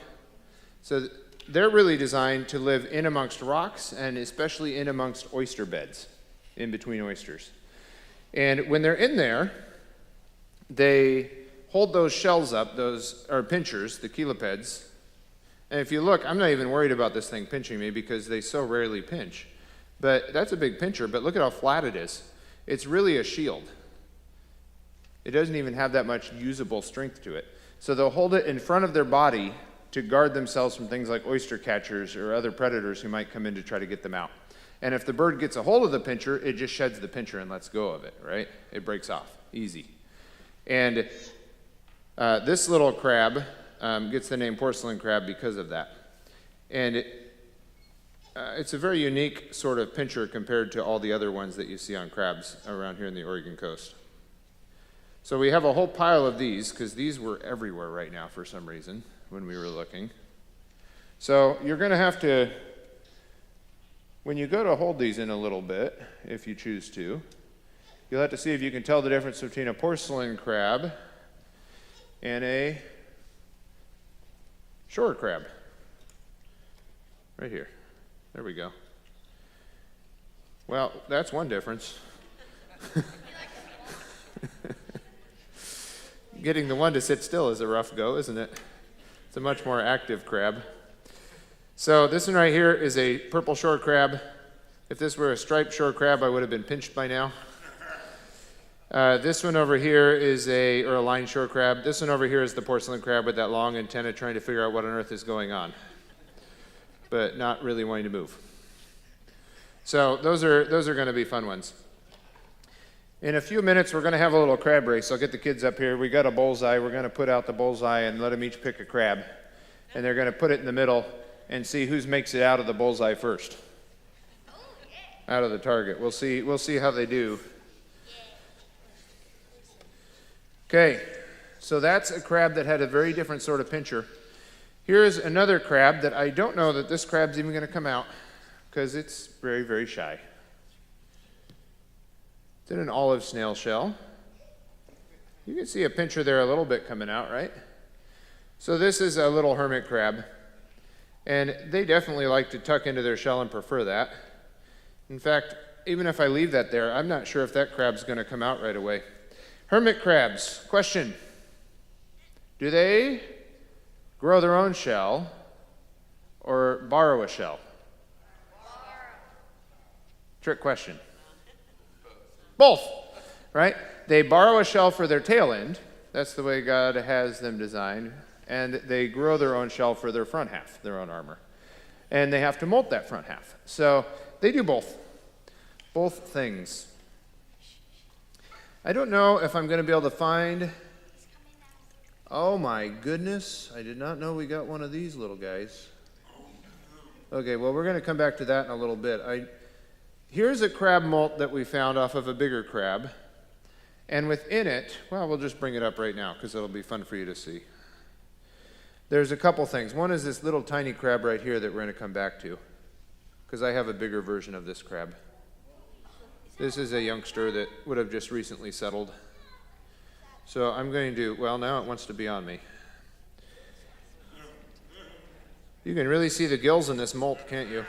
So they're really designed to live in amongst rocks and especially in amongst oyster beds, in between oysters. And when they're in there, they hold those shells up, those are pinchers, the chelipeds. And if you look, I'm not even worried about this thing pinching me because they so rarely pinch. But that's a big pincher, but look at how flat it is. It's really a shield. It doesn't even have that much usable strength to it. So they'll hold it in front of their body to guard themselves from things like oyster catchers or other predators who might come in to try to get them out. And if the bird gets a hold of the pincher, it just sheds the pincher and lets go of it, right? It breaks off, easy. And this little crab gets the name porcelain crab because of that. And it's a very unique sort of pincher compared to all the other ones that you see on crabs around here in the Oregon coast. So we have a whole pile of these because these were everywhere right now for some reason when we were looking. So you're going to have to, when you go to hold these in a little bit, if you choose to, you'll have to see if you can tell the difference between a porcelain crab and a shore crab. Right here. There we go. Well, that's one difference. Getting the one to sit still is a rough go, isn't it? It's a much more active crab. So this one right here is a purple shore crab. If this were a striped shore crab, I would have been pinched by now. This one over here is a line shore crab. This one over here is the porcelain crab with that long antenna trying to figure out what on earth is going on, but not really wanting to move. So those are going to be fun ones. In a few minutes, we're going to have a little crab race. I'll get the kids up here. We got a bullseye. We're going to put out the bullseye and let them each pick a crab. And they're going to put it in the middle and see who makes it out of the bullseye first. Out of the target. We'll see how they do. Okay, so that's a crab that had a very different sort of pincher. Here's another crab that I don't know that this crab's even going to come out because it's very, very shy. It's in an olive snail shell. You can see a pincher there a little bit coming out, right? So this is a little hermit crab, and they definitely like to tuck into their shell and prefer that. In fact, even if I leave that there, I'm not sure if that crab's going to come out right away. Hermit crabs, question. Do they grow their own shell or borrow a shell? Trick question. Both, right? They borrow a shell for their tail end. That's the way God has them designed. And they grow their own shell for their front half, their own armor. And they have to molt that front half. So they do both things. I don't know if I'm going to be able to find... Oh my goodness, I did not know we got one of these little guys. Okay, well, we're going to come back to that in a little bit. Here's a crab molt that we found off of a bigger crab. And within it, well, we'll just bring it up right now because it'll be fun for you to see. There's a couple things. One is this little tiny crab right here that we're going to come back to, because I have a bigger version of this crab. This is a youngster that would have just recently settled. So I'm going to, well, now it wants to be on me. You can really see the gills in this molt, can't you?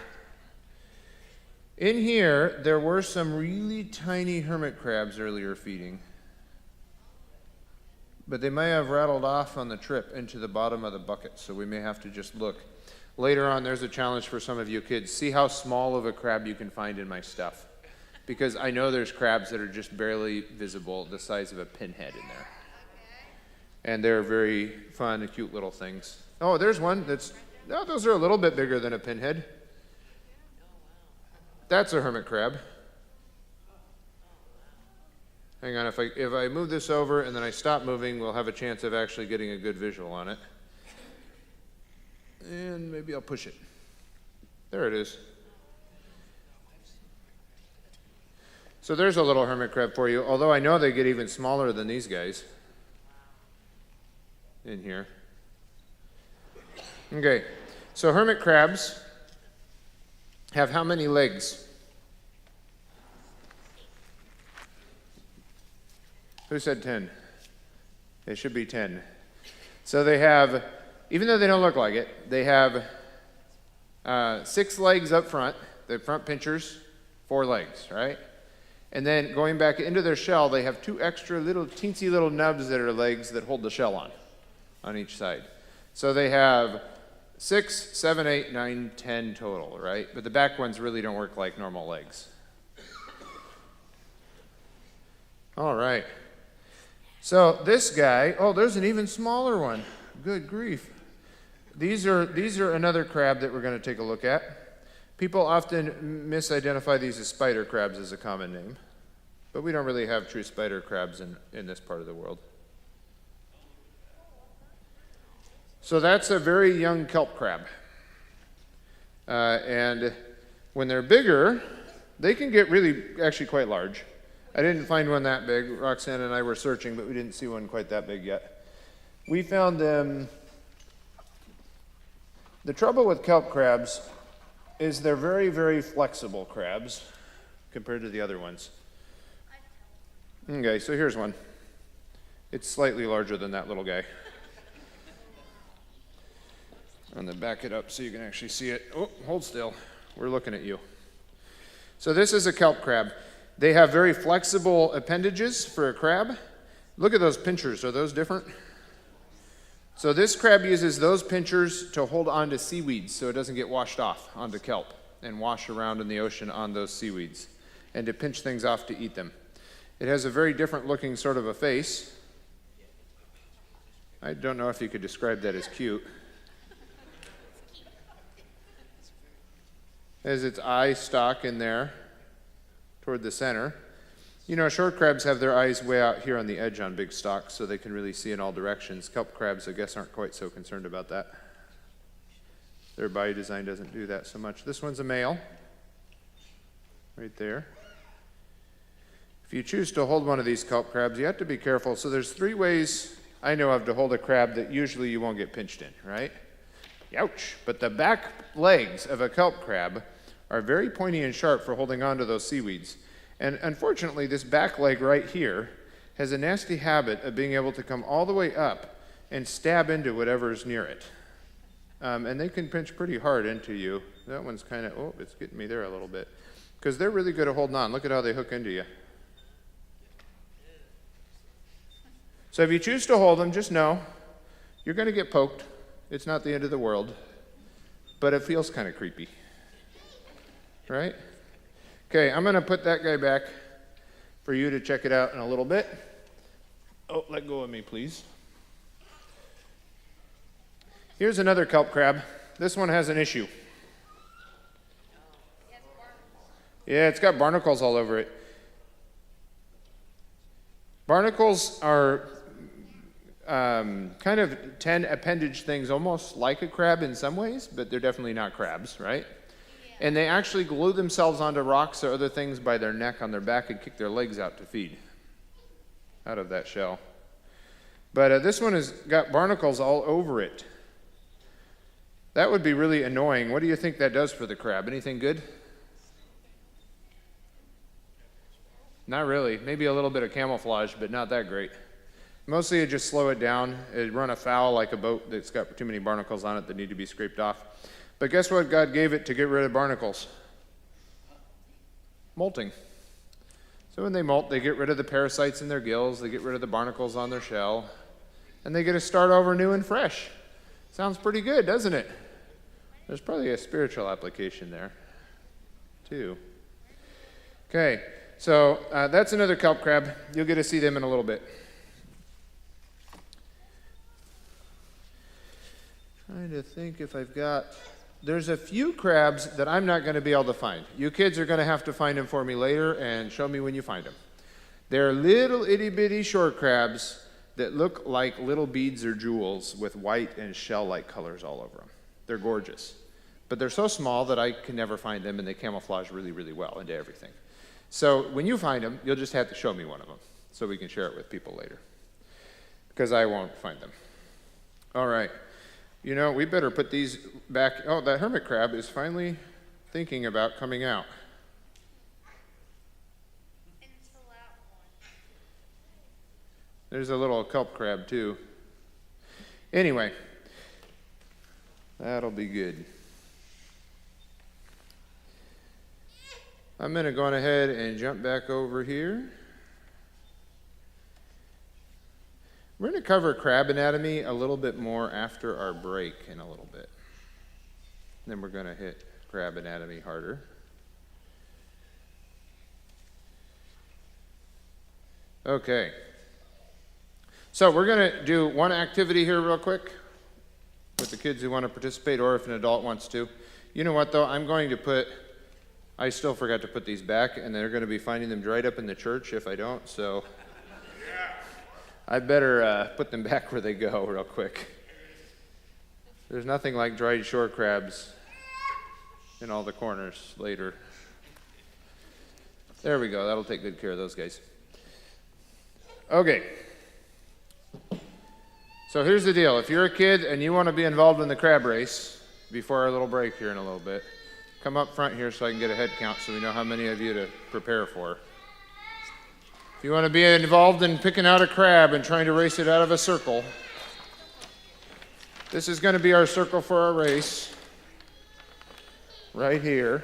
In here, there were some really tiny hermit crabs earlier feeding. But they may have rattled off on the trip into the bottom of the bucket, so we may have to just look. Later on, there's a challenge for some of you kids. See how small of a crab you can find in my stuff. Because I know there's crabs that are just barely visible, the size of a pinhead in there. And they're very fun and cute little things. Oh, there's one that's, oh, those are a little bit bigger than a pinhead. That's a hermit crab. Hang on, if I move this over and then I stop moving, we'll have a chance of actually getting a good visual on it. And maybe I'll push it. There it is. So there's a little hermit crab for you, although I know they get even smaller than these guys in here. Okay, so hermit crabs have how many legs? Who said 10? They should be 10. So they have, even though they don't look like it, they have 6 legs up front, the front pinchers, 4 legs, right? And then going back into their shell, they have 2 extra little teensy little nubs that are legs that hold the shell on each side. So they have 6, 7, 8, 9, 10 total, right? But the back ones really don't work like normal legs. All right. So this guy, oh, there's an even smaller one. Good grief. These are another crab that we're going to take a look at. People often misidentify these as spider crabs as a common name, but we don't really have true spider crabs in this part of the world. So that's a very young kelp crab. And when they're bigger, they can get really, actually quite large. I didn't find one that big. Roxanna and I were searching, but we didn't see one quite that big yet. We found them. The trouble with kelp crabs is they're very, very flexible crabs compared to the other ones. Okay, so here's one. It's slightly larger than that little guy. I'm going to back it up so you can actually see it. Oh, hold still. We're looking at you. So this is a kelp crab. They have very flexible appendages for a crab. Look at those pinchers. Are those different? So this crab uses those pinchers to hold on to seaweeds so it doesn't get washed off onto kelp and wash around in the ocean on those seaweeds, and to pinch things off to eat them. It has a very different looking sort of a face. I don't know if you could describe that as cute. It has its eye stalk in there toward the center. You know, short crabs have their eyes way out here on the edge on big stalks so they can really see in all directions. Kelp crabs, I guess, aren't quite so concerned about that. Their body design doesn't do that so much. This one's a male, right there. If you choose to hold one of these kelp crabs, you have to be careful. So there's 3 ways I know of to hold a crab that usually you won't get pinched in, right? Ouch. But the back legs of a kelp crab are very pointy and sharp for holding on to those seaweeds. And unfortunately, this back leg right here has a nasty habit of being able to come all the way up and stab into whatever is near it. And they can pinch pretty hard into you. That one's kind of, oh, it's getting me there a little bit. Because they're really good at holding on. Look at how they hook into you. So if you choose to hold them, just know you're going to get poked. It's not the end of the world. But it feels kind of creepy. Right? Okay, I'm going to put that guy back for you to check it out in a little bit. Oh, let go of me, please. Here's another kelp crab. This one has an issue. Yeah, it's got barnacles all over it. Barnacles are kind of 10 appendage things, almost like a crab in some ways, but they're definitely not crabs, right? And they actually glue themselves onto rocks or other things by their neck on their back and kick their legs out to feed. out of that shell. But this one has got barnacles all over it. That would be really annoying. What do you think that does for the crab? Anything good? Not really. Maybe a little bit of camouflage, but not that great. Mostly it just slow it down. It'd run afoul like a boat that's got too many barnacles on it that need to be scraped off. But guess what God gave it to get rid of barnacles? Molting. So when they molt, they get rid of the parasites in their gills, they get rid of the barnacles on their shell, and they get to start over new and fresh. Sounds pretty good, doesn't it? There's probably a spiritual application there, too. Okay, so that's another kelp crab. You'll get to see them in a little bit. Trying to think if I've got... There's a few crabs that I'm not going to be able to find. You kids are going to have to find them for me later and show me when you find them. They're little itty-bitty shore crabs that look like little beads or jewels with white and shell-like colors all over them. They're gorgeous. But they're so small that I can never find them, and they camouflage really, really well into everything. So when you find them, you'll just have to show me one of them so we can share it with people later, because I won't find them. All right. You know, we better put these back. Oh, that hermit crab is finally thinking about coming out. There's a little kelp crab, too. Anyway, that'll be good. I'm going to go on ahead and jump back over here. We're going to cover crab anatomy a little bit more after our break in a little bit. Then we're going to hit crab anatomy harder. Okay. So we're going to do one activity here real quick with the kids who want to participate, or if an adult wants to. You know what, though? I still forgot to put these back, and they're going to be finding them dried up in the church if I don't, so... I better put them back where they go real quick. There's nothing like dried shore crabs in all the corners later. There we go. That'll take good care of those guys. Okay. So here's the deal. If you're a kid and you want to be involved in the crab race before our little break here in a little bit, come up front here so I can get a head count so we know how many of you to prepare for. If you want to be involved in picking out a crab and trying to race it out of a circle, this is going to be our circle for our race, right here.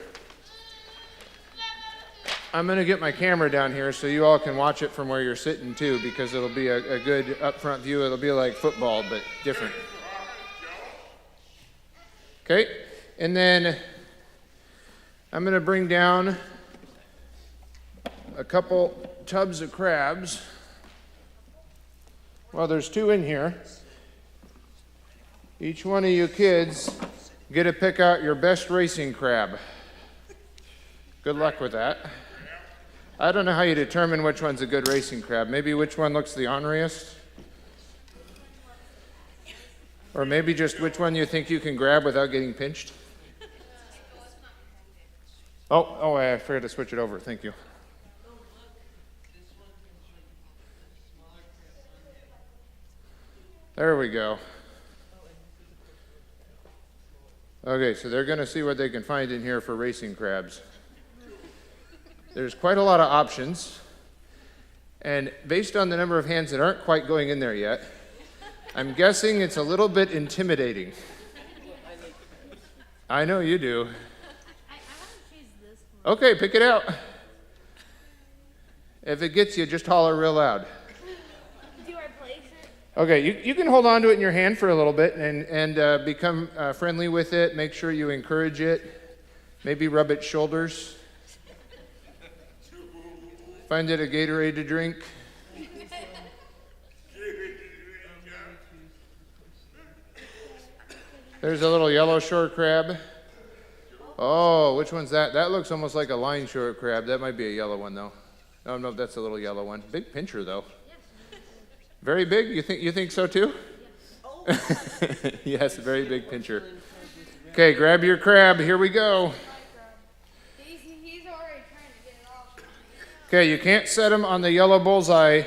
I'm going to get my camera down here so you all can watch it from where you're sitting too, because it'll be a good up-front view. It'll be like football, but different. Okay, and then I'm going to bring down a couple tubs of crabs. Well, there's two in here. Each one of you kids get to pick out your best racing crab. Good luck with that. I don't know how you determine which one's a good racing crab. Maybe which one looks the orneriest? Or maybe just which one you think you can grab without getting pinched? Oh, I forgot to switch it over. Thank you. There we go. Okay, so they're going to see what they can find in here for racing crabs. There's quite a lot of options, and based on the number of hands that aren't quite going in there yet, I'm guessing it's a little bit intimidating. I know you do. Okay, pick it out. If it gets you, just holler real loud. Okay, you can hold on to it in your hand for a little bit and become friendly with it. Make sure you encourage it. Maybe rub its shoulders. Find it a Gatorade to drink. There's a little yellow shore crab. Oh, which one's that? That looks almost like a line shore crab. That might be a yellow one, though. I don't know if that's a little yellow one. Big pincher, though. Very big? You think so too? Yes, a very big pincher. Okay, grab your crab. Here we go. He's already trying to get it off. Okay, you can't set them on the yellow bullseye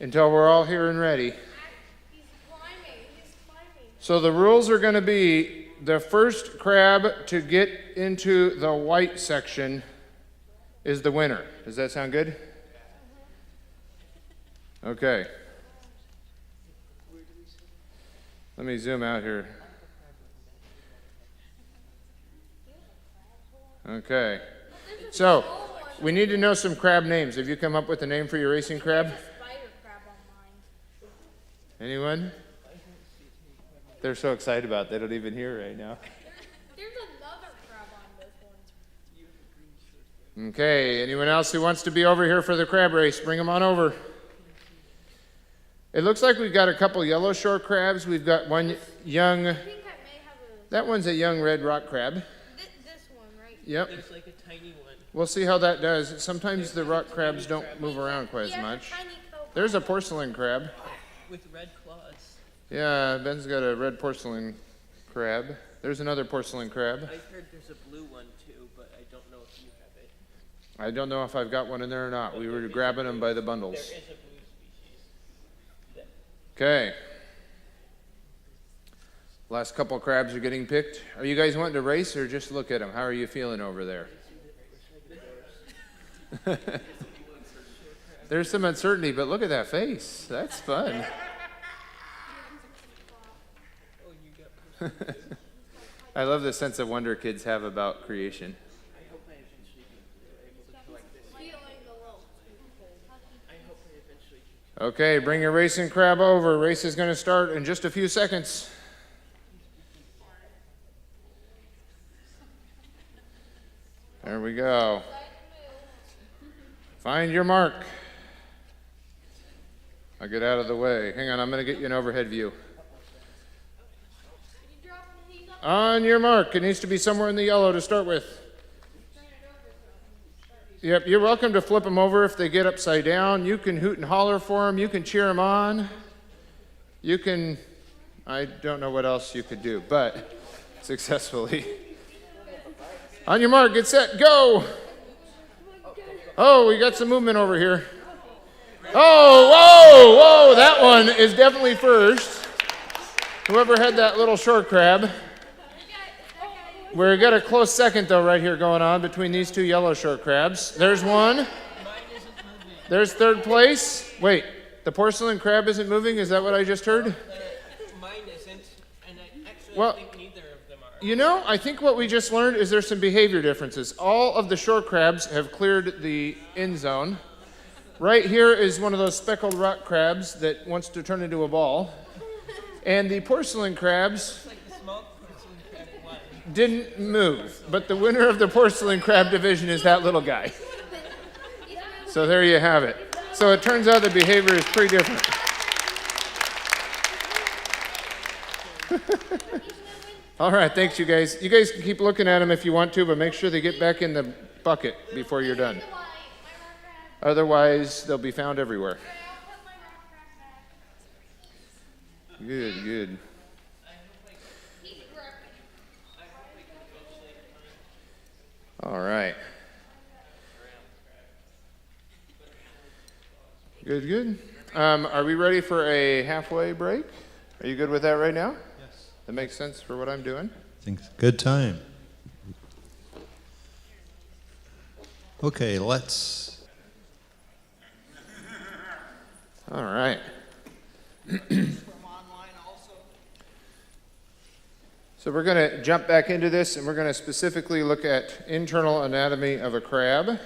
until we're all here and ready. He's climbing. He's climbing. So the rules are going to be the first crab to get into the white section is the winner. Does that sound good? Okay. Let me zoom out here. Okay. So, we need to know some crab names. Have you come up with a name for your racing crab? Spider crab on mine. Anyone? They're so excited about it, they don't even hear right now. There's another crab on this one. Okay, anyone else who wants to be over here for the crab race, bring them on over. It looks like we've got a couple yellow shore crabs. We've got one young, I think I may have that one's a young red rock crab. this one, right? Yep. Looks like a tiny one. We'll see how that does. Sometimes the rock crabs don't move around quite as much. Tiny coat. There's a porcelain crab. With red claws. Yeah, Ben's got a red porcelain crab. There's another porcelain crab. I heard there's a blue one too, but I don't know if you have it. I don't know if I've got one in there or not. We were grabbing them by the bundles. There is a blue species. Okay. Last couple crabs are getting picked. Are you guys wanting to race or just look at them? How are you feeling over there? There's some uncertainty, but look at that face. That's fun. Oh, you got I love the sense of wonder kids have about creation. I hope I eventually be able to collect this. Feeling a little I hope I eventually can. Okay, bring your racing crab over. Race is going to start in just a few seconds. There we go. Find your mark. I'll get out of the way. Hang on, I'm going to get you an overhead view. On your mark. It needs to be somewhere in the yellow to start with. Yep, you're welcome to flip them over if they get upside down. You can hoot and holler for them. You can cheer them on. You can, I don't know what else you could do, but successfully. On your mark, get set, go! Oh, we got some movement over here. Oh, whoa, that one is definitely first. Whoever had that little short crab. We've got a close second, though, right here going on between these two yellow short crabs. There's one. There's third place. Wait, the porcelain crab isn't moving? Is that what I just heard? Mine isn't, and I actually Well, think neither of them are. you know, I think what we just learned is there's some behavior differences. All of the short crabs have cleared the end zone. Right here is one of those speckled rock crabs that wants to turn into a ball. And the porcelain crabs It's like the small porcelain crab one. didn't move. But the winner of the porcelain crab division is that little guy. So there you have it. So it turns out the behavior is pretty different. All right, thanks, you guys. You guys can keep looking at them if you want to, but make sure they get back in the bucket before you're done. Otherwise, they'll be found everywhere. Good, good. All right. Good, good. Are we ready for a halfway break? Are you good with that right now? Yes. That makes sense for what I'm doing? Thanks. Good time. Okay, let's. All right. So we're going to jump back into this, and we're going to specifically look at internal anatomy of a crab.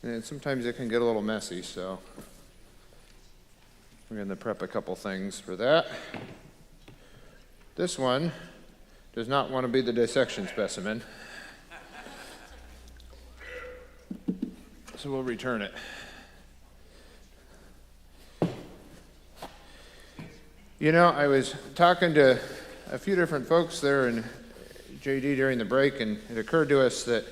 And sometimes it can get a little messy, so we're going to prep a couple things for that. This one does not want to be the dissection specimen, so we'll return it. You know, I was talking to a few different folks there in JD during the break, and it occurred to us that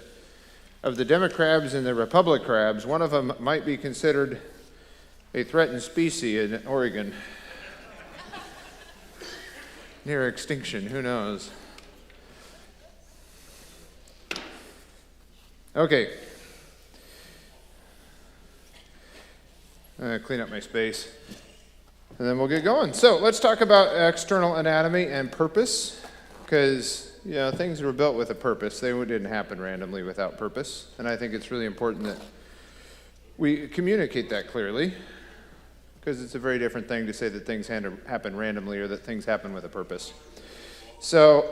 of the demo crabs and the republic crabs, one of them might be considered a threatened species in Oregon. Near extinction, who knows? Okay. Clean up my space. And then we'll get going. So let's talk about external anatomy and purpose, because things were built with a purpose. They didn't happen randomly without purpose. And I think it's really important that we communicate that clearly, because it's a very different thing to say that things happen randomly or that things happen with a purpose. So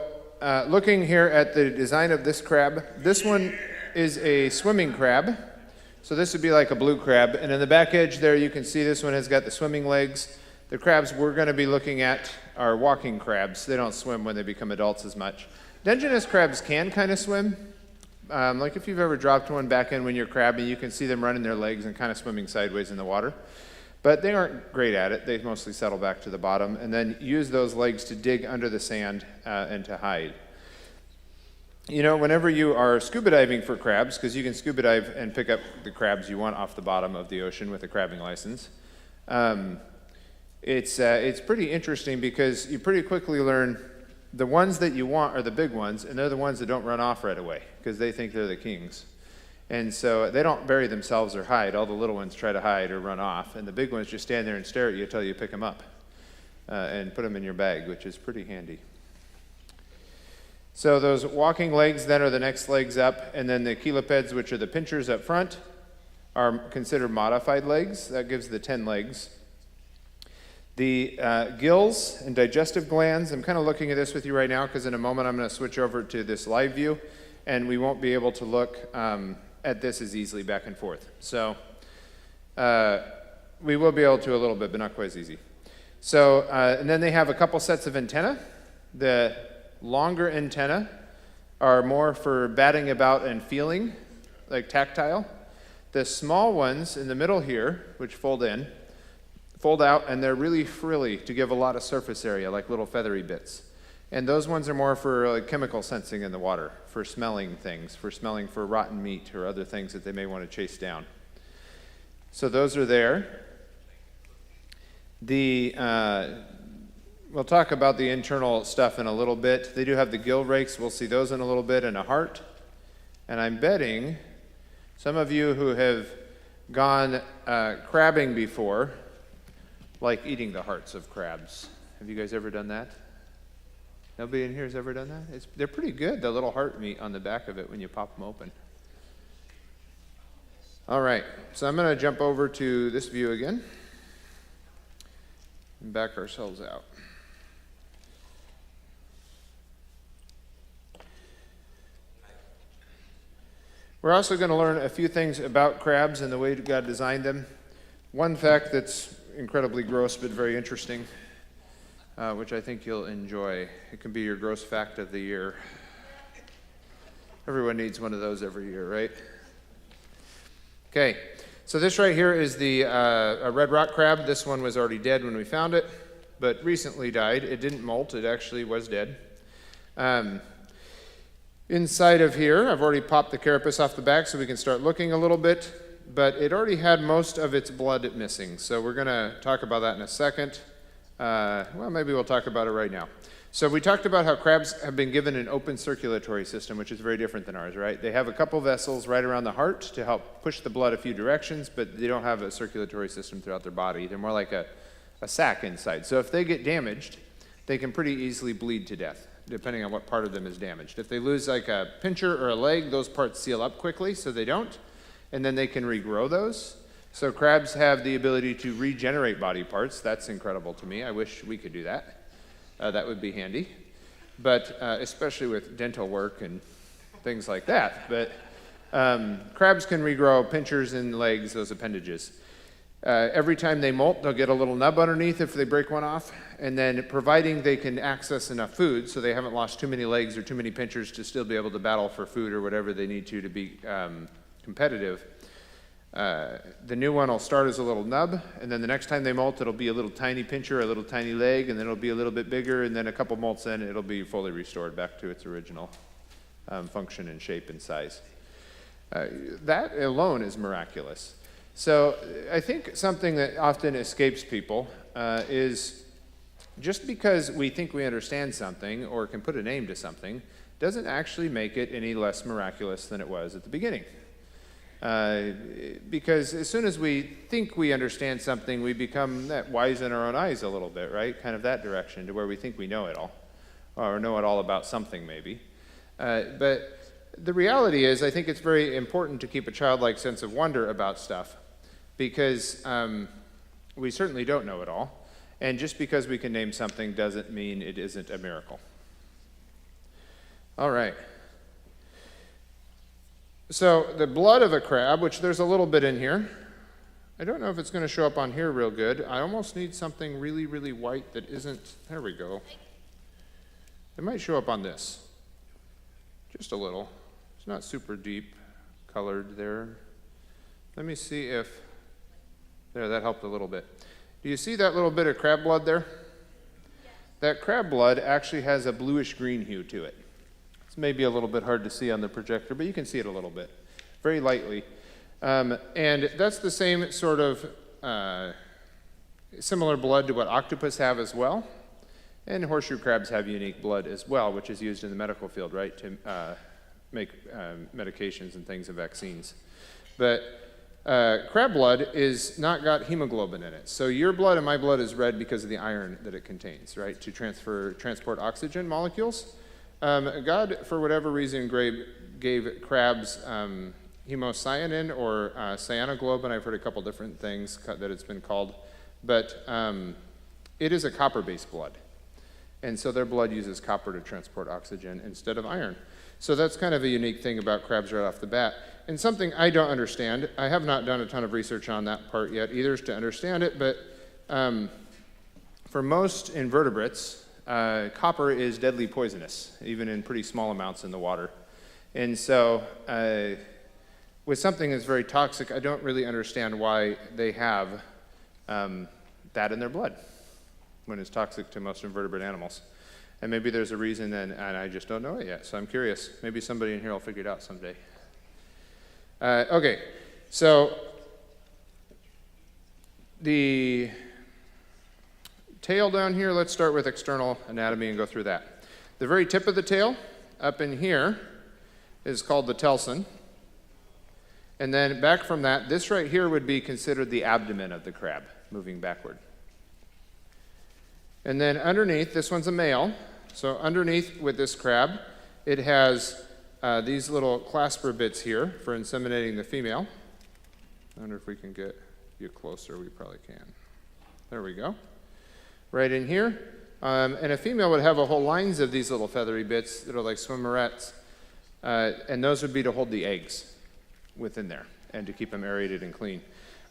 looking here at the design of this crab, this one is a swimming crab. So this would be like a blue crab. And in the back edge there, you can see this one has got the swimming legs. The crabs we're going to be looking at are walking crabs. They don't swim when they become adults as much. Dungeness crabs can kind of swim. Like if you've ever dropped one back in when you're crabbing, you can see them running their legs and kind of swimming sideways in the water. But they aren't great at it. They mostly settle back to the bottom and then use those legs to dig under the sand and to hide. Whenever you are scuba diving for crabs, because you can scuba dive and pick up the crabs you want off the bottom of the ocean with a crabbing license, it's pretty interesting because you pretty quickly learn the ones that you want are the big ones, and they're the ones that don't run off right away because they think they're the kings. And so they don't bury themselves or hide. All the little ones try to hide or run off, and the big ones just stand there and stare at you until you pick them up and put them in your bag, which is pretty handy. So those walking legs then are the next legs up, and then the chelipeds, which are the pinchers up front, are considered modified legs. That gives the 10 legs. The gills and digestive glands, I'm kind of looking at this with you right now because in a moment I'm going to switch over to this live view, and we won't be able to look at this as easily back and forth. So we will be able to a little bit, but not quite as easy. So, and then they have a couple sets of antennae. The longer antennae are more for batting about and feeling, like tactile. The small ones in the middle here, which fold out, and they're really frilly to give a lot of surface area, like little feathery bits. And those ones are more for like chemical sensing in the water, for smelling things, for rotten meat or other things that they may want to chase down. So those are there. We'll talk about the internal stuff in a little bit. They do have the gill rakes. We'll see those in a little bit, and a heart. And I'm betting some of you who have gone crabbing before like eating the hearts of crabs. Have you guys ever done that? Nobody in here has ever done that? They're pretty good, the little heart meat on the back of it when you pop them open. All right, so I'm going to jump over to this view again and back ourselves out. We're also going to learn a few things about crabs and the way God designed them. One fact that's incredibly gross but very interesting, which I think you'll enjoy. It can be your gross fact of the year. Everyone needs one of those every year, right? Okay, so this right here is the a red rock crab. This one was already dead when we found it, but recently died. It didn't molt, it actually was dead. Inside of here, I've already popped the carapace off the back so we can start looking a little bit, but it already had most of its blood missing. So we're going to talk about that in a second. Well, maybe we'll talk about it right now. So we talked about how crabs have been given an open circulatory system, which is very different than ours, right? They have a couple vessels right around the heart to help push the blood a few directions, but they don't have a circulatory system throughout their body. They're more like a sac inside. So if they get damaged, they can pretty easily bleed to death, depending on what part of them is damaged. If they lose like a pincher or a leg, those parts seal up quickly, so they don't, and then they can regrow those. So crabs have the ability to regenerate body parts. That's incredible to me. I wish we could do that. That would be handy, but especially with dental work and things like that. But crabs can regrow pinchers and legs, those appendages. Every time they molt, they'll get a little nub underneath if they break one off, and then providing they can access enough food so they haven't lost too many legs or too many pinchers to still be able to battle for food or whatever they need to be competitive. The new one will start as a little nub, and then the next time they molt, it'll be a little tiny pincher, a little tiny leg, and then it'll be a little bit bigger, and then a couple molts in, it'll be fully restored back to its original function and shape and size. That alone is miraculous. So I think something that often escapes people is just because we think we understand something or can put a name to something doesn't actually make it any less miraculous than it was at the beginning. Because as soon as we think we understand something, we become that wise in our own eyes a little bit, right? Kind of that direction to where we think we know it all, or know it all about something maybe. But the reality is, I think it's very important to keep a childlike sense of wonder about stuff, because we certainly don't know it all. And just because we can name something doesn't mean it isn't a miracle. All right. So the blood of a crab, which there's a little bit in here. I don't know if it's going to show up on here real good. I almost need something really, really white that isn't. There we go. It might show up on this. Just a little. It's not super deep colored there. Let me see if. There, that helped a little bit. Do you see that little bit of crab blood there? Yes. That crab blood actually has a bluish green hue to it. It's maybe a little bit hard to see on the projector, but you can see it a little bit, very lightly. And that's the same sort of similar blood to what octopus have as well. And horseshoe crabs have unique blood as well, which is used in the medical field, right, to make medications and things and vaccines. But crab blood is not got hemoglobin in it. So your blood and my blood is red because of the iron that it contains, right, to transport oxygen molecules. God, for whatever reason, gave crabs hemocyanin or cyanoglobin. I've heard a couple different things that it's been called. But it is a copper-based blood. And so their blood uses copper to transport oxygen instead of iron. So that's kind of a unique thing about crabs right off the bat. And something I don't understand, I have not done a ton of research on that part yet either to understand it, but for most invertebrates, copper is deadly poisonous, even in pretty small amounts in the water. And so with something that's very toxic, I don't really understand why they have that in their blood when it's toxic to most invertebrate animals. And maybe there's a reason, and I just don't know it yet, so I'm curious. Maybe somebody in here will figure it out someday. Okay, so the tail down here, let's start with external anatomy and go through that. The very tip of the tail, up in here, is called the telson. And then back from that, this right here would be considered the abdomen of the crab, moving backward. And then underneath, this one's a male. So underneath with this crab, it has these little clasper bits here for inseminating the female. I wonder if we can get you closer. We probably can. There we go. Right in here. And a female would have a whole lines of these little feathery bits that are like swimmerettes. And those would be to hold the eggs within there and to keep them aerated and clean.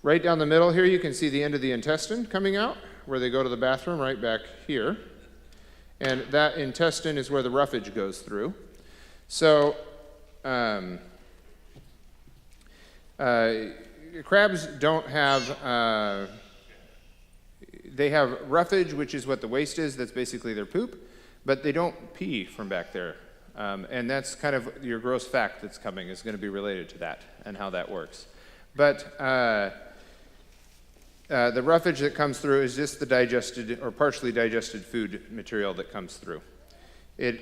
Right down the middle here, you can see the end of the intestine coming out, where they go to the bathroom, right back here. And that intestine is where the roughage goes through. So crabs don't have, they have roughage, which is what the waste is, that's basically their poop, but they don't pee from back there. And that's kind of your gross fact that's coming is going to be related to that and how that works. But the roughage that comes through is just the digested or partially digested food material that comes through. It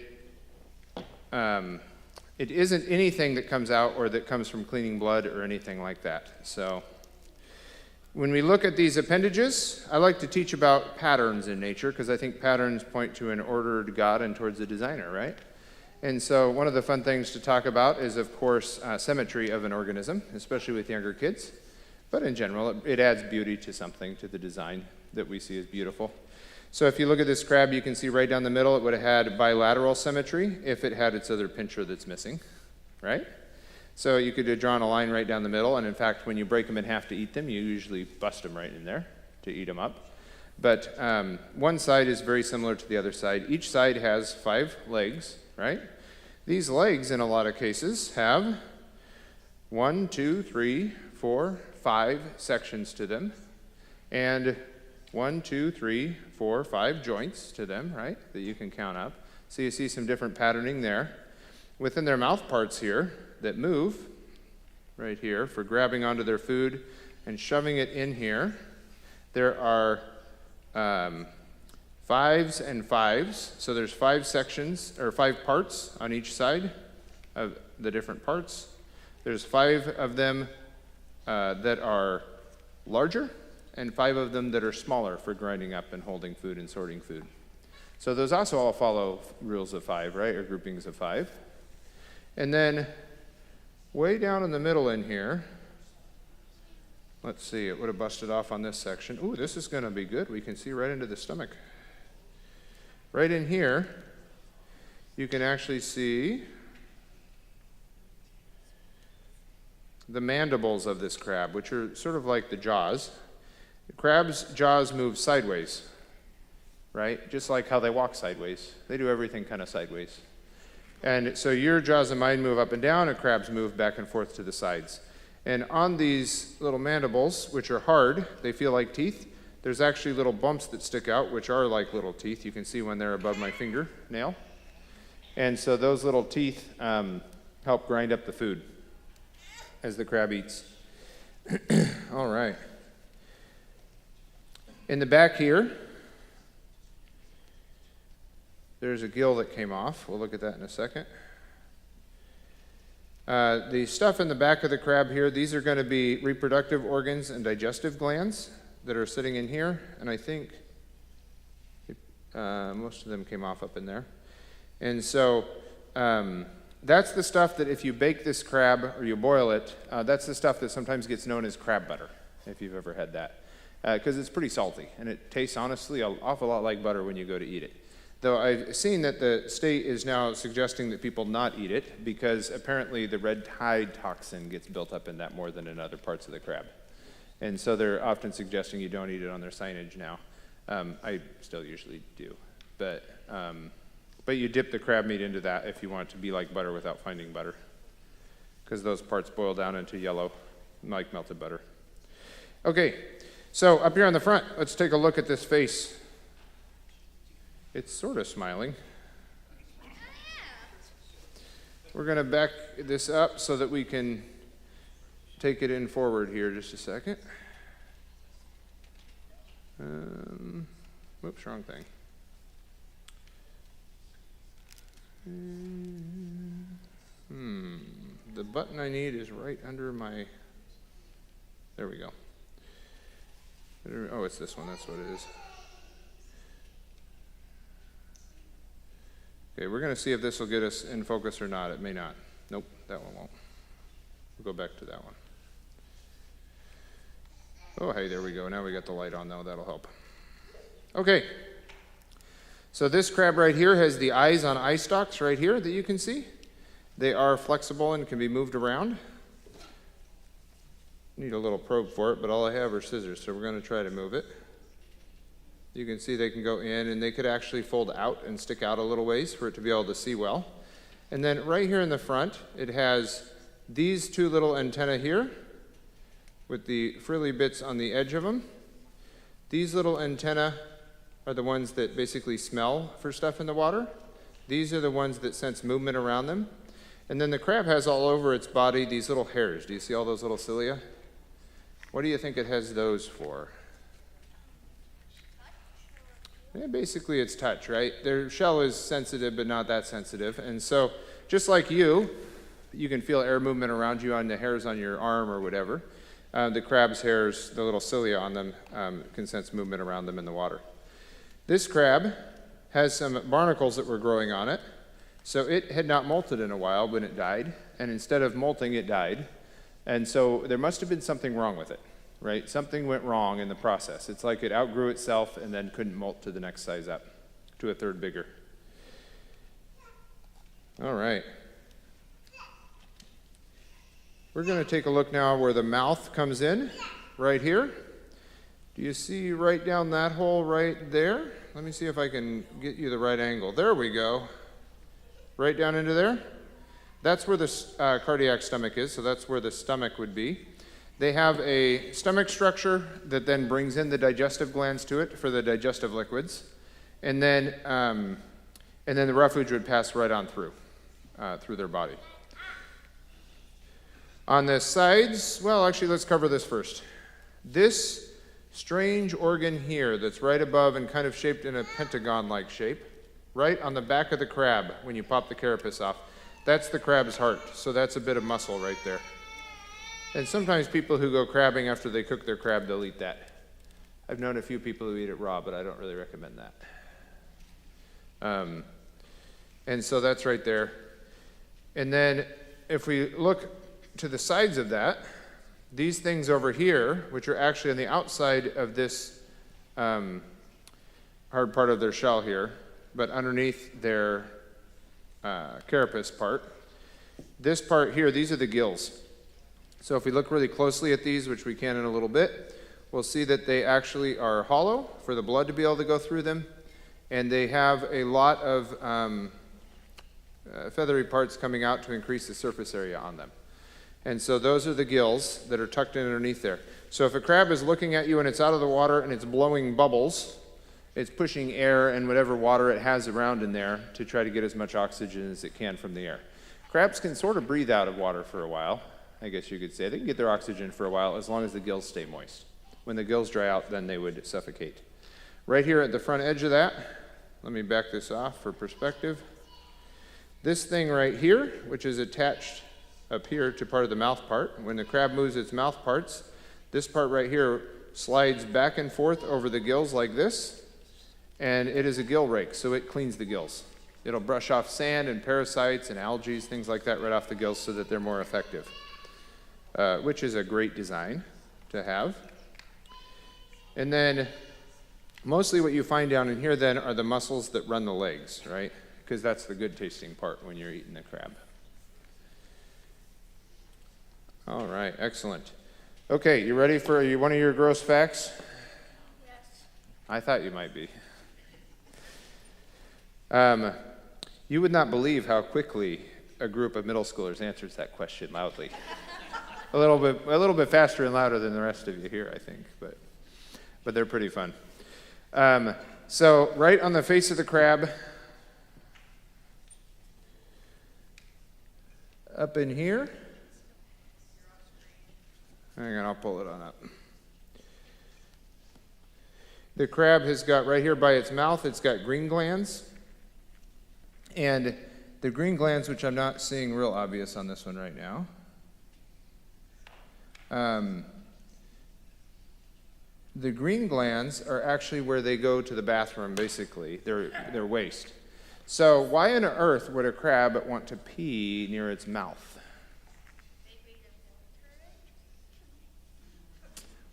isn't anything that comes out or that comes from cleaning blood or anything like that. So when we look at these appendages, I like to teach about patterns in nature because I think patterns point to an ordered God and towards a designer, right? And so one of the fun things to talk about is, of course, symmetry of an organism, especially with younger kids. But in general, it adds beauty to something, to the design that we see as beautiful. So if you look at this crab, you can see right down the middle, it would have had bilateral symmetry if it had its other pincher that's missing, right? So you could have drawn a line right down the middle, and in fact, when you break them in half to eat them, you usually bust them right in there to eat them up. But one side is very similar to the other side. Each side has 5 legs, right? These legs, in a lot of cases, have 1, 2, 3, 4, 5 sections to them, and 1, 2, 3, 4, 5 joints to them, right, that you can count up. So you see some different patterning there. Within their mouth parts here that move, right here, for grabbing onto their food and shoving it in here, there are 5s and 5s. So there's 5 sections, or 5 parts on each side of the different parts. There's 5 of them that are larger, and 5 of them that are smaller for grinding up and holding food and sorting food. So those also all follow rules of 5, right, or groupings of 5. And then way down in the middle in here, let's see, it would have busted off on this section. Ooh, this is going to be good. We can see right into the stomach. Right in here, you can actually see the mandibles of this crab, which are sort of like the jaws. The crab's jaws move sideways, right? Just like how they walk sideways. They do everything kind of sideways. And so your jaws and mine move up and down, and crabs move back and forth to the sides. And on these little mandibles, which are hard, they feel like teeth, there's actually little bumps that stick out, which are like little teeth. You can see when they're above my fingernail. And so those little teeth help grind up the food as the crab eats. All right. In the back here, there's a gill that came off. We'll look at that in a second. The stuff in the back of the crab here, these are going to be reproductive organs and digestive glands that are sitting in here. And I think most of them came off up in there. And so that's the stuff that if you bake this crab or you boil it, that's the stuff that sometimes gets known as crab butter, if you've ever had that. Because it's pretty salty, and it tastes honestly an awful lot like butter when you go to eat it. Though I've seen that the state is now suggesting that people not eat it because apparently the red tide toxin gets built up in that more than in other parts of the crab. And so they're often suggesting you don't eat it on their signage now. I still usually do. But you dip the crab meat into that if you want it to be like butter without finding butter, because those parts boil down into yellow, like melted butter. Okay, so up here on the front, let's take a look at this face. It's sort of smiling. We're going to back this up so that we can take it in forward here just a second. Whoops, wrong thing. The button I need is right under my, there we go. Oh, it's this one, that's what it is. Okay, we're going to see if this will get us in focus or not. It may not. Nope, that one won't. We'll go back to that one. Oh, hey, there we go. Now we got the light on, though. That'll help. Okay. So this crab right here has the eyes on eye stalks right here that you can see. They are flexible and can be moved around. Need a little probe for it, but all I have are scissors, so we're going to try to move it. You can see they can go in, and they could actually fold out and stick out a little ways for it to be able to see well. And then right here in the front, it has these 2 little antennae here with the frilly bits on the edge of them. These little antennae are the ones that basically smell for stuff in the water. These are the ones that sense movement around them. And then the crab has all over its body these little hairs. Do you see all those little cilia? What do you think it has those for? Yeah, basically it's touch, right? Their shell is sensitive, but not that sensitive. And so just like you can feel air movement around you on the hairs on your arm or whatever. The crab's hairs, the little cilia on them, can sense movement around them in the water. This crab has some barnacles that were growing on it. So it had not molted in a while when it died. And instead of molting, it died. And so there must have been something wrong with it, right? Something went wrong in the process. It's like it outgrew itself and then couldn't molt to the next size up, to a third bigger. All right. We're going to take a look now where the mouth comes in, right here. Do you see right down that hole right there? Let me see if I can get you the right angle. There we go. Right down into there. That's where the cardiac stomach is, so that's where the stomach would be. They have a stomach structure that then brings in the digestive glands to it for the digestive liquids. And then the refuge would pass right on through their body. On the sides, well, actually, let's cover this first. This strange organ here that's right above and kind of shaped in a pentagon-like shape, right on the back of the crab when you pop the carapace off, that's the crab's heart. So that's a bit of muscle right there. And sometimes people who go crabbing after they cook their crab, they'll eat that. I've known a few people who eat it raw, but I don't really recommend that. And so that's right there. And then if we look to the sides of that, these things over here, which are actually on the outside of this hard part of their shell here, but underneath their carapace part, this part here, these are the gills. So if we look really closely at these, which we can in a little bit, we'll see that they actually are hollow for the blood to be able to go through them, and they have a lot of feathery parts coming out to increase the surface area on them. And so those are the gills that are tucked in underneath there. So if a crab is looking at you and it's out of the water and it's blowing bubbles, it's pushing air and whatever water it has around in there to try to get as much oxygen as it can from the air. Crabs can sort of breathe out of water for a while, I guess you could say. They can get their oxygen for a while as long as the gills stay moist. When the gills dry out, then they would suffocate. Right here at the front edge of that, let me back this off for perspective. This thing right here, which is attached up here to part of the mouth part, when the crab moves its mouth parts, this part right here slides back and forth over the gills like this, and it is a gill rake, so it cleans the gills. It'll brush off sand and parasites and algae, things like that, right off the gills so that they're more effective, which is a great design to have. And then mostly what you find down in here then are the muscles that run the legs, right? Because that's the good tasting part when you're eating the crab. All right, excellent. Okay, you ready for one of your gross facts? Yes. I thought you might be. You would not believe how quickly a group of middle schoolers answers that question loudly. a little bit faster and louder than the rest of you here, I think, but they're pretty fun. So right on the face of the crab, up in here, hang on, I'll pull it on up. The crab has got right here by its mouth, it's got green glands. And the green glands, which I'm not seeing real obvious on this one right now, the green glands are actually where they go to the bathroom, basically, their waste. So why on earth would a crab want to pee near its mouth?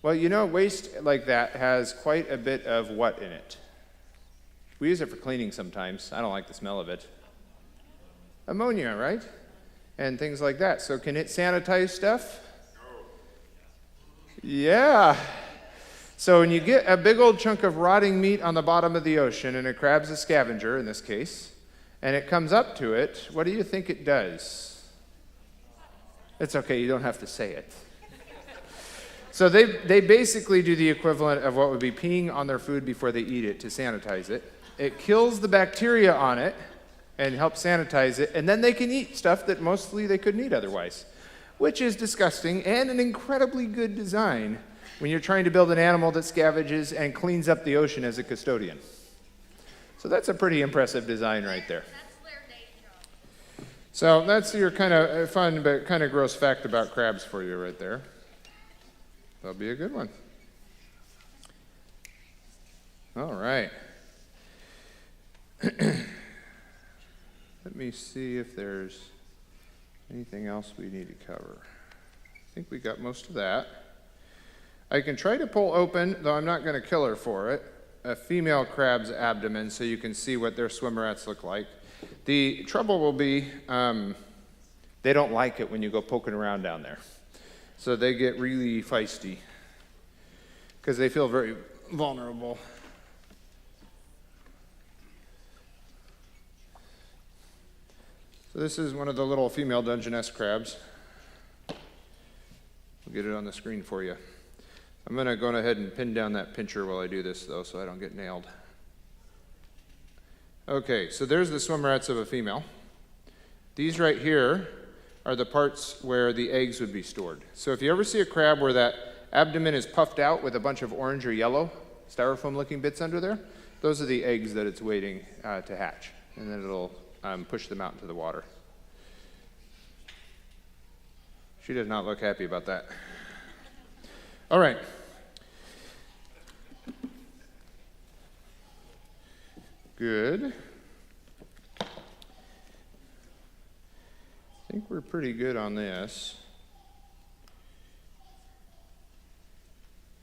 Well, you know, waste like that has quite a bit of what in it? We use it for cleaning sometimes. I don't like the smell of it. Ammonia, right? And things like that. So can it sanitize stuff? No. Yeah. So when you get a big old chunk of rotting meat on the bottom of the ocean, and a crab's a scavenger in this case, and it comes up to it, what do you think it does? It's okay, you don't have to say it. So they basically do the equivalent of what would be peeing on their food before they eat it to sanitize it. It kills the bacteria on it and helps sanitize it, and then they can eat stuff that mostly they couldn't eat otherwise, which is disgusting and an incredibly good design when you're trying to build an animal that scavenges and cleans up the ocean as a custodian. So that's a pretty impressive design right there. That's their day job. So that's your kind of fun but kind of gross fact about crabs for you right there. That'll be a good one. All right. Let me see if there's anything else we need to cover. I think we got most of that. I can try to pull open, though I'm not going to kill her for it, a female crab's abdomen so you can see what their swimmerettes look like. The trouble will be they don't like it when you go poking around down there. So they get really feisty because they feel very vulnerable. So this is one of the little female Dungeness crabs. We'll get it on the screen for you. I'm going to go ahead and pin down that pincher while I do this, though, so I don't get nailed. Okay, so there's the swimmerettes of a female. These right here are the parts where the eggs would be stored. So if you ever see a crab where that abdomen is puffed out with a bunch of orange or yellow styrofoam-looking bits under there, those are the eggs that it's waiting to hatch, and then it'll push them out into the water. She did not look happy about that. All right. Good. I think we're pretty good on this.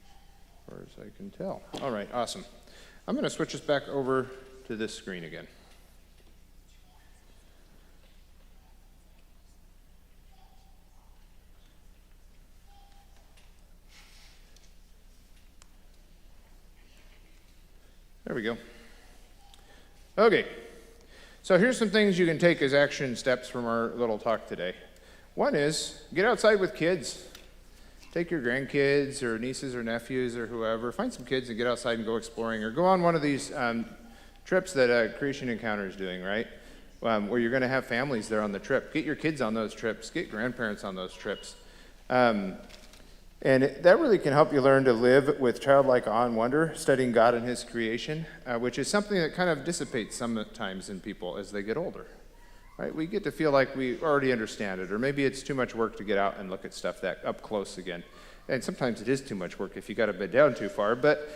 As far as I can tell. All right, awesome. I'm going to switch us back over to this screen again. There we go. Okay, so here's some things you can take as action steps from our little talk today. One is get outside with kids. Take your grandkids or nieces or nephews or whoever. Find some kids and get outside and go exploring, or go on one of these trips that Creation Encounter is doing, right? Where you're going to have families there on the trip. Get your kids on those trips. Get grandparents on those trips. And that really can help you learn to live with childlike awe and wonder, studying God and His creation, which is something that kind of dissipates sometimes in people as they get older. Right? We get to feel like we already understand it, or maybe it's too much work to get out and look at stuff that up close again. And sometimes it is too much work if you got to bed down too far. But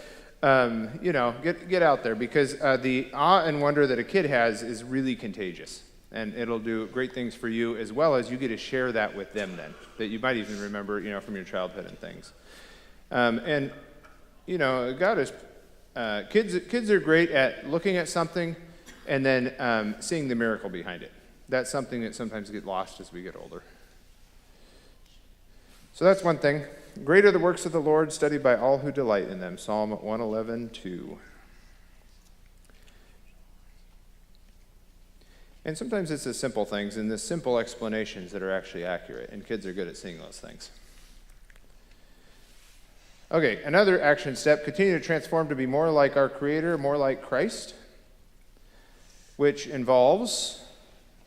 get out there, because the awe and wonder that a kid has is really contagious. And it'll do great things for you, as well as you get to share that with them then, that you might even remember, from your childhood and things. God is, kids are great at looking at something and then seeing the miracle behind it. That's something that sometimes gets lost as we get older. So that's one thing. Great are the works of the Lord, studied by all who delight in them. Psalm 111:2. And sometimes it's the simple things and the simple explanations that are actually accurate, and kids are good at seeing those things. Okay, another action step, continue to transform to be more like our Creator, more like Christ, which involves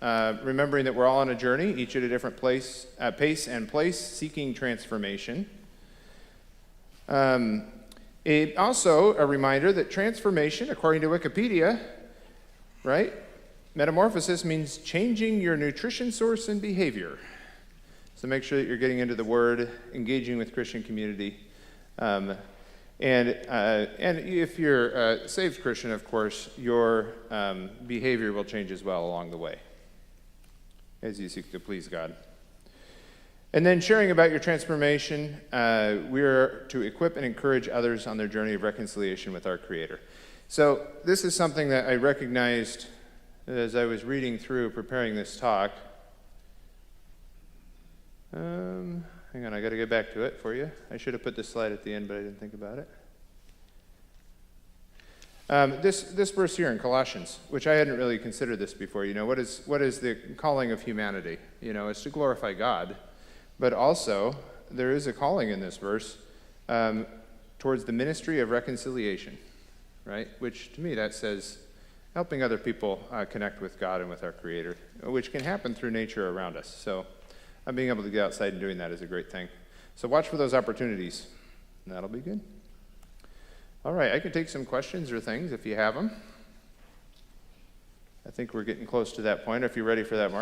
remembering that we're all on a journey, each at a different pace and place, seeking transformation. Also a reminder that transformation, according to Wikipedia, right? Metamorphosis means changing your nutrition source and behavior. So make sure that you're getting into the Word, engaging with Christian community. And if you're a saved Christian, of course, your behavior will change as well along the way as you seek to please God. And then sharing about your transformation, we are to equip and encourage others on their journey of reconciliation with our Creator. So this is something that I recognized as I was reading through, preparing this talk. Hang on, I got to get back to it for you. I should have put this slide at the end, but I didn't think about it. This verse here in Colossians, which I hadn't really considered this before. What is the calling of humanity? It's to glorify God, but also there is a calling in this verse towards the ministry of reconciliation, right? Which to me that says helping other people connect with God and with our Creator, which can happen through nature around us. So being able to get outside and doing that is a great thing. So watch for those opportunities, and that'll be good. All right, I can take some questions or things if you have them. I think we're getting close to that point. If you're ready for that, Mark.